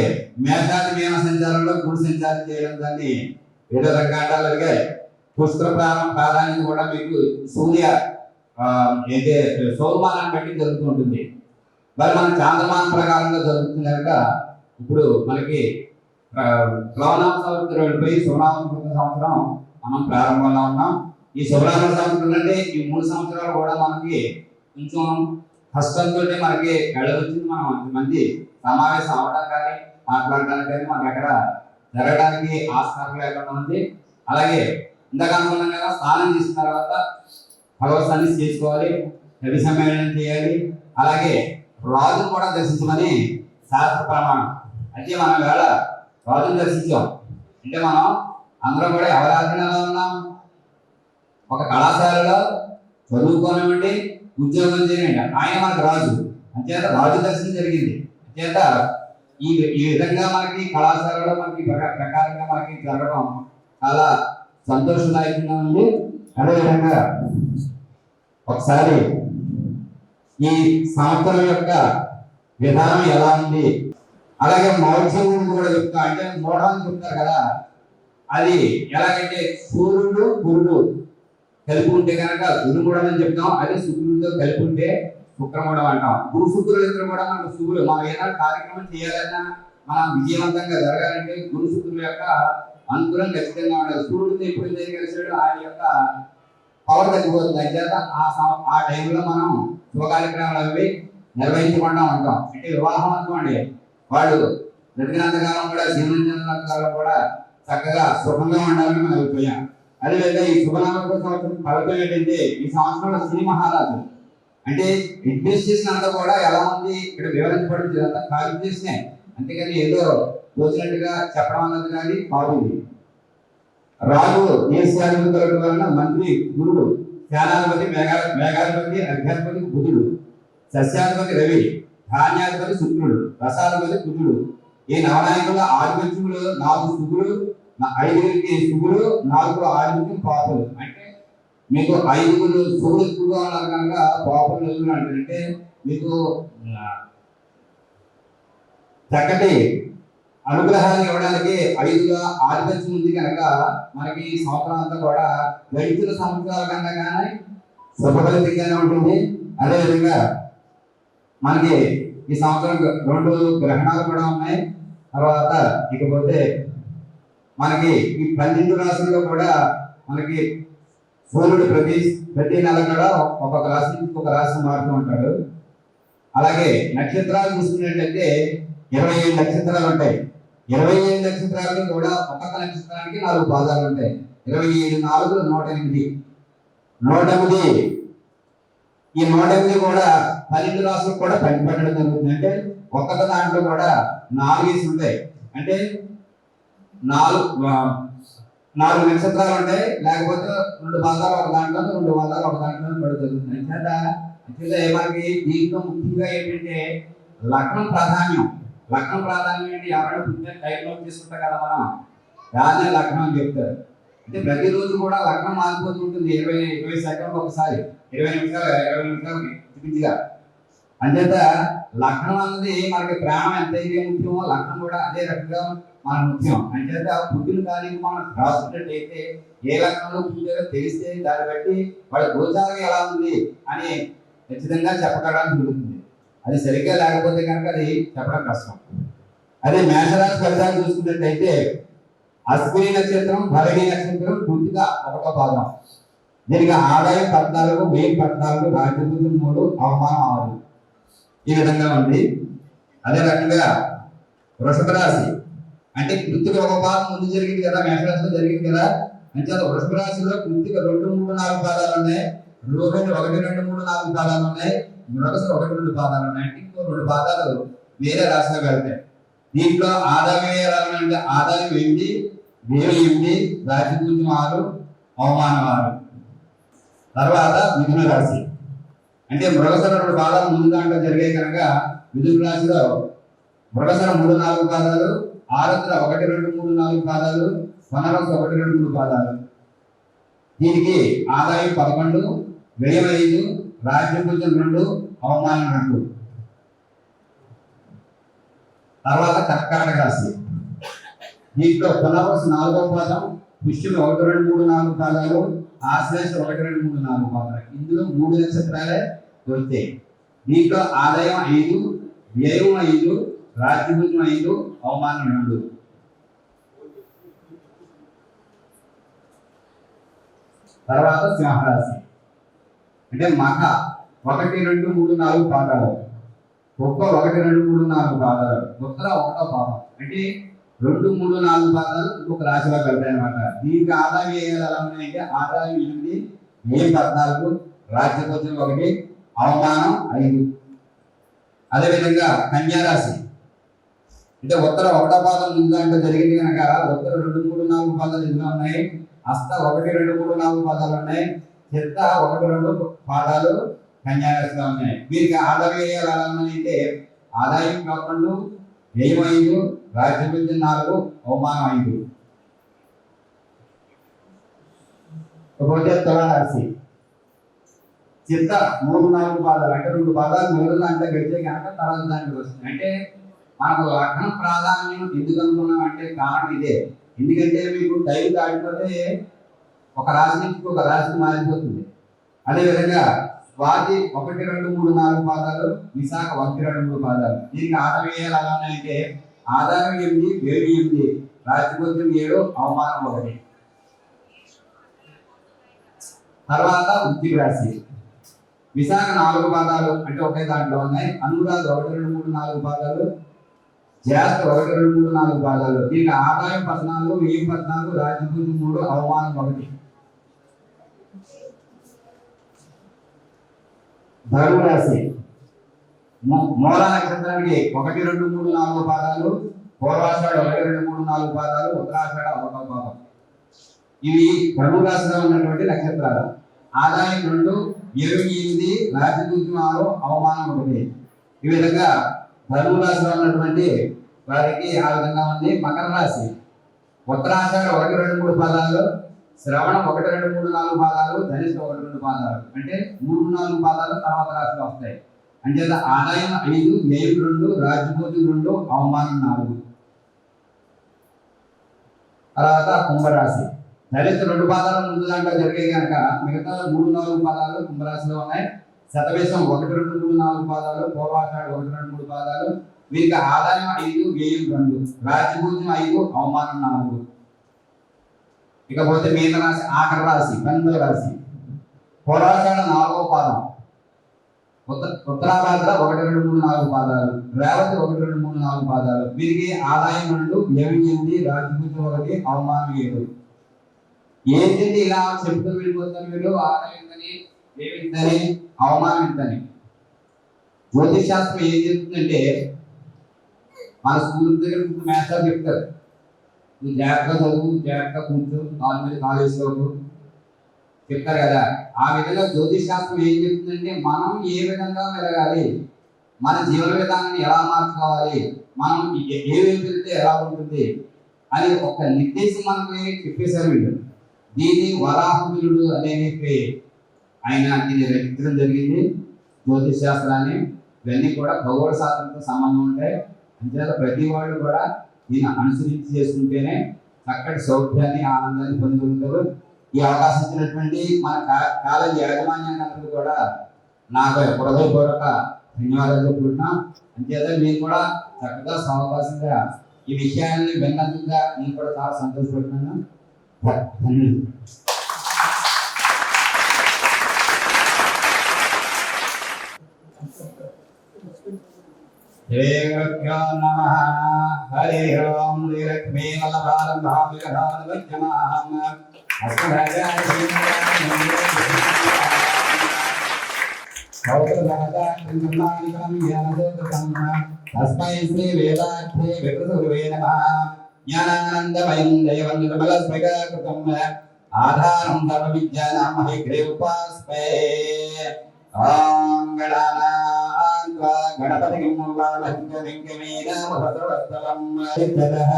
మేషాది మీన సంచారంలో గుడి సంచారం చేయడం దాన్ని ఏదో రకాలుగా పుష్కర ప్రాధాన్యత కూడా మీకు సూర్య అయితే సౌరమానాన్ని బట్టి జరుగుతూ ఉంటుంది. మరి మన చాంద్రమానం ప్రకారంగా జరుగుతుంది కనుక ఇప్పుడు మనకి ప్లవనామ సంవత్సరం వెళ్ళిపోయి శుభనామ సంవత్సరం మనం ప్రారంభంలో ఉన్నాం. ఈ శుభనామ సంవత్సరం అంటే ఈ 3 సంవత్సరాలు కూడా మనకి కొంచెం కష్టంతో మనకి వెళ్ళవచ్చింది. మనం అంతమంది సమావేశం అవడం కానీ మాట్లాడడానికి కానీ మనకి ఎక్కడ జరగడానికి ఆస్కారం లేకుండా ఉంది. అలాగే ఇందాక అనుకున్నాం కదా, స్నానం చేసిన తర్వాత భగవత్ సన్నిధి చేసుకోవాలి, రవి సమ్మేళనం చేయాలి. అలాగే రాజును కూడా దర్శించమని శాస్త్ర ప్రమాణం. అయితే మనం వేళ రాజును దర్శించాం అంటే మనం అందరం కూడా ఎవరి ఆధీనంలో ఉన్నాం? ఒక కళాశాలలో చదువుకోనివ్వండి, ఉద్యోగం చేయండి, ఆయన మనకు రాజు. అంచేత రాజు దర్శనం జరిగింది. అంచేత ఈ విధంగా మనకి కళాశాలలో మనకి ప్రకారంగా మనకి జరగడం చాలా సంతోషదాయకంగా ఉంది. అదేవిధంగా ఒకసారి ఈ సంవత్సరం యొక్క విధానం ఎలా ఉంది, అలాగే మౌఢ్యం గురించి కూడా చెప్తా. అంటే మోఢం చెప్తారు కదా, అది ఎలాగంటే సూర్యుడు గురుడు కలిపి ఉంటే కనుక గురుమూఢం అని చెప్తాం. అదే శుక్రుడితో కలిపి ఉంటే శుక్రమూఢం అంటాం. గురు శుక్రులు ఇద్దరు కూడా మనకు శుక్రులు. మనం ఏదైనా కార్యక్రమం చేయాలన్నా మనం విజయవంతంగా జరగాలంటే గురు శుక్రుల యొక్క అనుకూలం ఖచ్చితంగా ఉండాలి. సూర్యుడితో ఎప్పుడు కలిసాడు ఆయన యొక్క పవర్ తగ్గిపోతుంది. అయితే ఆ టైంలో మనం శుభ కార్యక్రమాలు అవి నిర్వహించకుండా ఉంటాం. అంటే వివాహం అనుకోండి, వాళ్ళు బ్రతికినంతకాలం కూడా జీవనంతకాలం కూడా చక్కగా సుఖంగా ఉండాలని మన అభిప్రాయం. అదేవిధంగా ఈ శుభనామక సంవత్సరం ఫలితం ఏంటంటే ఈ సంవత్సరంలో శ్రీ మహారాజు అంటే అడ్మినిస్ట్రేషన్ అంతా కూడా ఎలా ఉంది ఇక్కడ వివరించబడింది. ఇదంతా కాలిక్యులేషనే, అంతేగాని ఏదో తోచినట్టుగా చెప్పడం అన్నది కానీ బాగుంది. రాజు దేశాధిపతుల వలన మంత్రి గురుడు, ధ్యానాధిపతి మేఘాధిపతి అధ్యాధిపతి బుధుడు, సస్యాధిపతి రవి, ధాన్యాధిపతి శుక్రుడు, రసాధిపతి కుజుడు. ఈ నవనాయకుల ఆధిపత్యములు 4 శుకులు, 5 శుకులు, 4 ఆధిపత్యం పాపులు. అంటే మీకు 5 శుకులు ఎక్కువగా ఉన్నారు కనుక పాపులు అంటే మీకు చక్కటి అనుగ్రహాన్ని ఇవ్వడానికి 5గా ఆధిపత్యం ఉంది కనుక మనకి సంవత్సరం అంతా కూడా గడిచిన సంవత్సరాల కన్నా కానీ శుభఫలితంగానే ఉంటుంది. అదేవిధంగా మనకి ఈ సంవత్సరం 2 గ్రహణాలు కూడా ఉన్నాయి. తర్వాత ఇకపోతే మనకి ఈ 12 రాశుల్లో కూడా మనకి సూర్యుడు ప్రతి నెల కూడా ఒక్కొక్క రాశి ఇంకొక రాశి మారుతూ ఉంటాడు. అలాగే నక్షత్రాలు చూసుకున్నట్లయితే 27 నక్షత్రాలు ఉంటాయి. 27 నక్షత్రాలు కూడా ఒక్కొక్క నక్షత్రానికి 4 పాదాలు ఉంటాయి. 27 4 108. 108 ఈ 108 కూడా 12 రాశులకు కూడా పంచిపెట్టడం జరుగుతుంది. అంటే ఒక్కొక్క దాంట్లో కూడా 4 ఉంటాయి. అంటే 4 నక్షత్రాలు ఉంటాయి. లేకపోతే 2 పాదాలు ఒక దాంట్లో, 2 పాదాలు ఒక దాంట్లో పడి జరుగుతుంది. అంటే మనకి దీంట్లో ముఖ్యంగా ఏంటంటే లగ్నం ప్రాధాన్యం. లగ్నం ప్రాధాన్యం ఏంటి? ఎవరైనా పుట్టిన టైంలో తీసుకుంటాం కదా మనం, దాన్నే లగ్నం అని చెప్తారు. అంటే ప్రతిరోజు కూడా లగ్నం మారిపోతూ ఉంటుంది. 20 సెకండ్లు ఒకసారి, 20 నిమిషాలు చూపించిగా. అంచేత లగ్నం అన్నది మనకి ప్రాణం ఎంతైతే ముఖ్యమో లగ్నం కూడా అదే రకంగా మన ముఖ్యం. అంచేత పుట్టిన తారీఖు మనం రాసుకున్నట్టయితే ఏ లగ్నంలో పుట్టారో తెలిస్తే దాన్ని బట్టి వాళ్ళ గోచారం ఎలా ఉంది అని ఖచ్చితంగా చెప్పడానికి జరుగుతుంది. అది సరిగ్గా లేకపోతే కనుక అది చెప్పడం కష్టం. అదే మేషరాశి ఫలితాలు చూసుకున్నట్టయితే అశ్విని నక్షత్రం, భరణి నక్షత్రం పూర్తిగా 1వ పాదం. దీనికి ఆదాయం 14, వ్యయం 14, రాజ్యబుద్ధి 3, అవమానం 6. ఈ విధంగా ఉంది. అదే రకంగా వృషభ రాశి అంటే కృత్తిక 1 పాదం ముందు జరిగింది కదా, మేషరాశిలో జరిగింది కదా. అంటే వృషభ రాశిలో కృత్తిక 2, 3, 4 పాదాలు ఉన్నాయి. రోహిణి 1, 2, 3, 4 పాదాలు ఉన్నాయి. మృగశిర 1, 2 పాదాలు ఉన్నాయి. అంటే ఇంకో 2 పాదాలు వేరే రాశిలో వెళ్తాయి. దీంట్లో ఆదాయం ఎలా అంటే ఆదాయం 8, వ్యయం 8, రాజ్యబుద్ధి 6, అవమానం 6. తర్వాత మిథున రాశి అంటే మృగశిర 2 పాదాలు ముందు దాంట్లో జరిగాయి కనుక మిథున రాశిలో మృగశిర 3, 4 పాదాలు, ఆరుద్ర 1, 2, 3, 4 పాదాలు, వనరసు 1, 2, 3 పాదాలు. దీనికి ఆదాయం 11, వ్యయం 5, రాజ్యభుజం 2, అవమానం 2. తర్వాత కర్కాటక రాశి దీంట్లో పునర్వసు 4వ పాదం, పుష్యమి 1, 2, 3, 4 పాదాలు, ఆశ్లేష 1, 2, 3, 4 పాదాలు. ఇందులో 3 నక్షత్రాలే వచ్చాయి. దీంట్లో ఆదాయం 5, వ్యయం 5, రాజ్యభుజం 5, అవమానం 2. తర్వాత సింహరాశి అంటే మఖ 1, 2, 3, 4 పాదాలు, ఒక్క 1, 2, 3, 4 పాదాలు, ఉత్తర 1వ పాదం. అంటే 2, 3, 4 పాదాలు ఇంకొక రాశిలో వెళ్తాయి అనమాట. దీనికి ఆదాయం ఎలా ఉన్నాయంటే ఆదాయం 8, వ్యయం 14, రాజ్యభుజం 1, అవమానం 5. అదేవిధంగా కన్యా రాశి అంటే ఉత్తర 1వ పాదం ముందు అంటే జరిగింది కనుక ఉత్తర 2, 3, 4 పాదాలు ఎన్నో ఉన్నాయి. హస్త 1, 2, 3, 4 పాదాలు ఉన్నాయి. చిత్త 1, 2 పాదాలు కన్యా రాశిలో ఉన్నాయి. వీరికి ఆదాయం ఎలా ఉన్నాయంటే ఆదాయం 11, వ్యయం 5, రాజ్యభుజం 4, అవమానం 5. ఇకపోతే తులారాశి చిత్త 3-4 పాదాలు అంటే 2 పాదాలు మూడు దాంట్లో గడిచే కనుక తర్వాత దాంట్లోకి వస్తుంది. అంటే మనకు లగ్నం ప్రాధాన్యం ఎందుకు అనుకున్నాం అంటే కారణం ఇదే. ఎందుకంటే మీకు టైం దాటిపోతే ఒక రాశి నుంచి ఒక రాశికి మారిపోతుంది. అదేవిధంగా స్వాతి 1, 2, 3, 4 పాదాలు, విశాఖ 1, 2, 3 పాదాలు. దీనికి ఆదాయం ఎలా ఉన్నాయంటే ఆదాయం 8, వేడి 8, రాశిపత్యం 7, అవమానం 1. తర్వాత వృశ్చిక రాశి విశాఖ 4 పాదాలు అంటే ఒకే దాంట్లో ఉన్నాయి. అనురాధ 1, 2, 3, 4 పాదాలు, జ్యేష్ఠ 1, 2, 3, 4 పాదాలు. దీనికి ఆదాయం 14, వ్యయం 14, రాజపూజం 3, అవమానం 1. ధనురాశి మూల నక్షత్రానికి 1, 2, 3, 4 పాదాలు, పూర్వాషాఢ 1, 2, 3, 4 పాదాలు, ఉత్తరాషాఢ 1 పాదం. ఇవి ధనురాశిలో ఉన్నటువంటి నక్షత్రాలు. ఆదాయం 2, వ్యయం 8, రాజపూజం 6, అవమానం 1. ఈ విధంగా ధనురాశిలో ఉన్నటువంటి వారికి ఆ విధంగా ఉంది. మకర రాశి ఉత్తరాషాఢ 1, 2, 3 పాదాలు, శ్రవణం 1, 2, 3, 4 పాదాలు, ధనిష్ట 1, 2 పాదాలు. అంటే 3, 4 పాదాలు తర్వాత రాశిలో వస్తాయి. అంటే ఆదాయం 5, వ్యయం 2, రాజపూజం 2, అవమానం 4. తర్వాత కుంభరాశి ధనిష్ట 2 పాదాలు ముందు దాంట్లో జరిగాయి కనుక మిగతా 3, 4 పాదాలు కుంభరాశిలో ఉన్నాయి. శతవేశం 1, 2, 3, 4 పాదాలు, పూర్వాషాఢ 1, 2, 3 పాదాలు. వీరికి ఆదాయం 5, వ్యయం 2, రాజపూజం 5, అవమానం 4. ఇకపోతే మీన రాశి ఆఖరి రాశి 12వ రాశి పూర్వాషాఢ 4వ పాదం, ఉత్తరాభాద్ర 1, 2, 3, 4 పాదాలు, రేవతి 1, 2, 3, 4 పాదాలు. వీరికి ఆదాయం 2, వ్యయం 8, రాజపూజం 1, అవమానం 7. ఏంటంటే ఇలా చెప్తూ వెళ్ళిపోతారు వీళ్ళు. ఆదాయం ఎంతని, వ్యయం ఎంతని, అవమానం ఎంతని. జ్యోతిష్ శాస్త్రం ఏం చెప్తుందంటే మన స్కూల్ దగ్గర మేస్టర్ చెప్తారు, నువ్వు జాగ్రత్తగా చదువు, జాగ్రత్తగా కూర్చో, కాలు మీద కాలు వేసుకోకు చెప్తారు కదా. ఆ విధంగా జ్యోతిష్ శాస్త్రం ఏం చెప్తుందంటే మనం ఏ విధంగా మెలగాలి, మన జీవన విధానాన్ని ఎలా మార్చుకోవాలి, మనం ఏ వైపు వెళ్తే ఎలా ఉంటుంది అని ఒక నిర్దేశం మనకి చెప్పేశారు వీళ్ళు. దీన్ని వరాహమిలుడు అనే ఆయన దీన్ని రచించడం జరిగింది. జ్యోతిష్ శాస్త్రాన్ని ఇవన్నీ కూడా ఖగోళ శాస్త్రంతో సంబంధం ఉంటాయి. అంతేత ప్రతి వాళ్ళు కూడా దీన్ని అనుసరించి చేసుకుంటేనే చక్కటి సౌఖ్యాన్ని, ఆనందాన్ని పొందుతుంటారు. ఈ అవకాశం ఇచ్చినటువంటి మన కాలేజీ యాజమాన్యాన్ని కూడా నాకు హృదయపూర్వక ధన్యవాదాలు చెప్పుకుంటున్నాం. అంతేత మీరు కూడా చక్కగా అవకాశంగా ఈ విషయాన్ని విన్నందుగా నేను కూడా చాలా సంతోషపడుతున్నాను. श्रीगुरुभ्यो नमः। हरि ओं श्रीलक्ष्मी वल्लभारं भाविकधानवज्जमाहम् तस्मै श्री वेदार्थे विकृतगुरुवे नमः। ज्ञानानन्दमयं देवं निर्मलस्फटिकाकृतम् आधारं सर्वविद्यानां हयग्रीवोपास्मे। ॐ गणानान्त्वा गणपतिं वामहिंकमिङ्कमेनामहसवस्तवं सिद्धतः।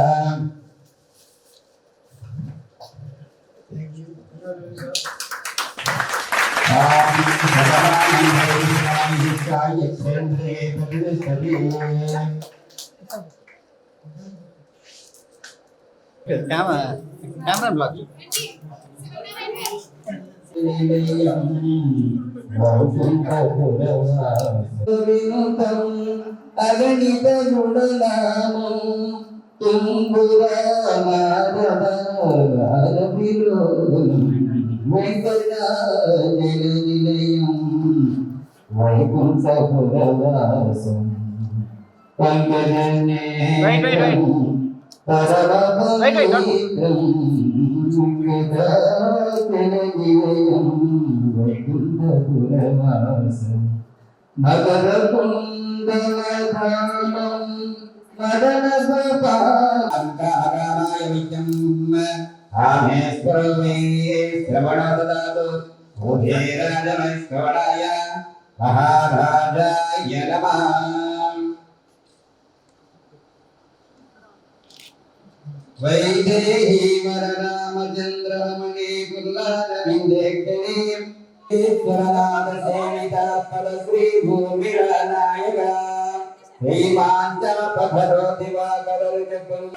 कैमरा ब्लॉक अगणित गुणनामं वेंकटाचलनिलयं वैकुंठपुरवासं पंकजनेत्रं परमपवित्रं वेंकटाचलनिलयं वैकुंठपुरवासं मकरकुण्डलधामं मदनगोपालकाराय विद्यं आमेश्वरवे श्रवणददातु उभयराजमश्रवणाय महाराजाय नमः। वैदेही वररामचन्द्ररमणे पुल्लारविन्देक्षणे ఈశ్వరనాథ సేవిత పదశ్రీ భూమిరానాయక శ్రీమాంచ పథరో దివాకరలు చెప్పులు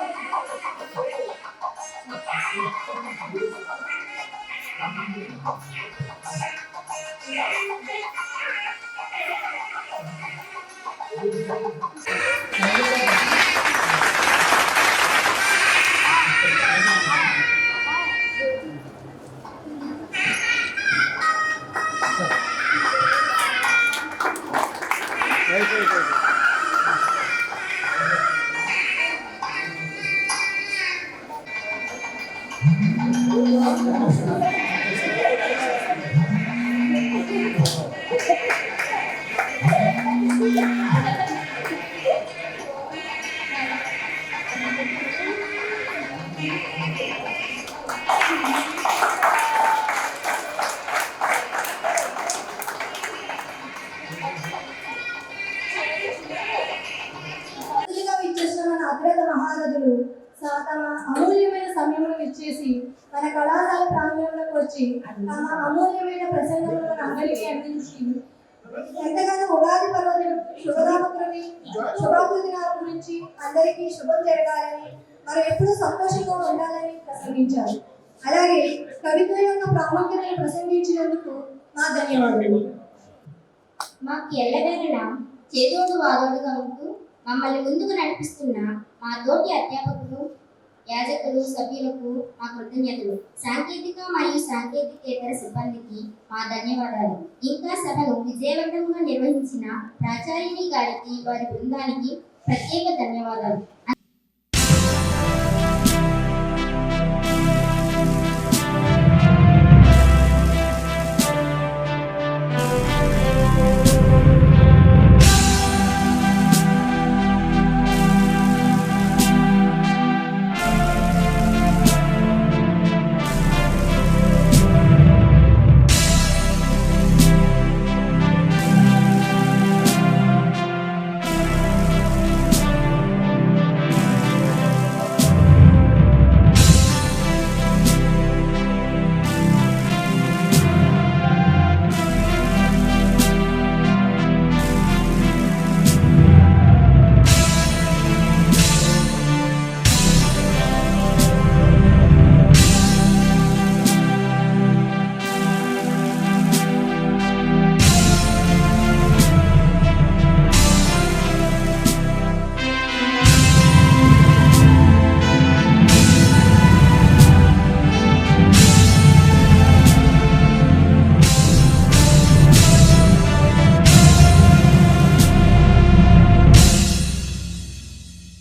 ఇచ్చేసిన మన అగ్రత మహారథులు తమ అమూల్యమైన సమయంలో ఇచ్చేసి మన కళాశాల ప్రాంగణంలోకి వచ్చి తమ అమూల్యమైన ప్రసంగంలో అందరికీ అందించి ఎంతగానో ఉగాది పర్వదినం శుభాకృతి నామ గురించి అందరికీ శుభం జరగాలని మరి ఎప్పుడూ సంతోషంగా ఉండాలని ప్రసంగించారు. అలాగే కవిత్వం యొక్క ప్రాముఖ్యతను ప్రసంగించినందుకు మా ధన్యవాదాలు. మాకు ఎల్లవేళ చేదోడు వాదోడుగా ఉంటూ మమ్మల్ని ముందుకు నడిపిస్తున్న మా తోటి అధ్యాపకులు, యాజకులు, సభ్యులకు మా కృతజ్ఞతలు. సాంకేతిక మరియు సాంకేతికేతర సిబ్బందికి మా ధన్యవాదాలు. ఇంకా సభను విజయవంతంగా నిర్వహించిన ప్రాచార్యుని గారికి, వారి బృందానికి ప్రత్యేక ధన్యవాదాలు.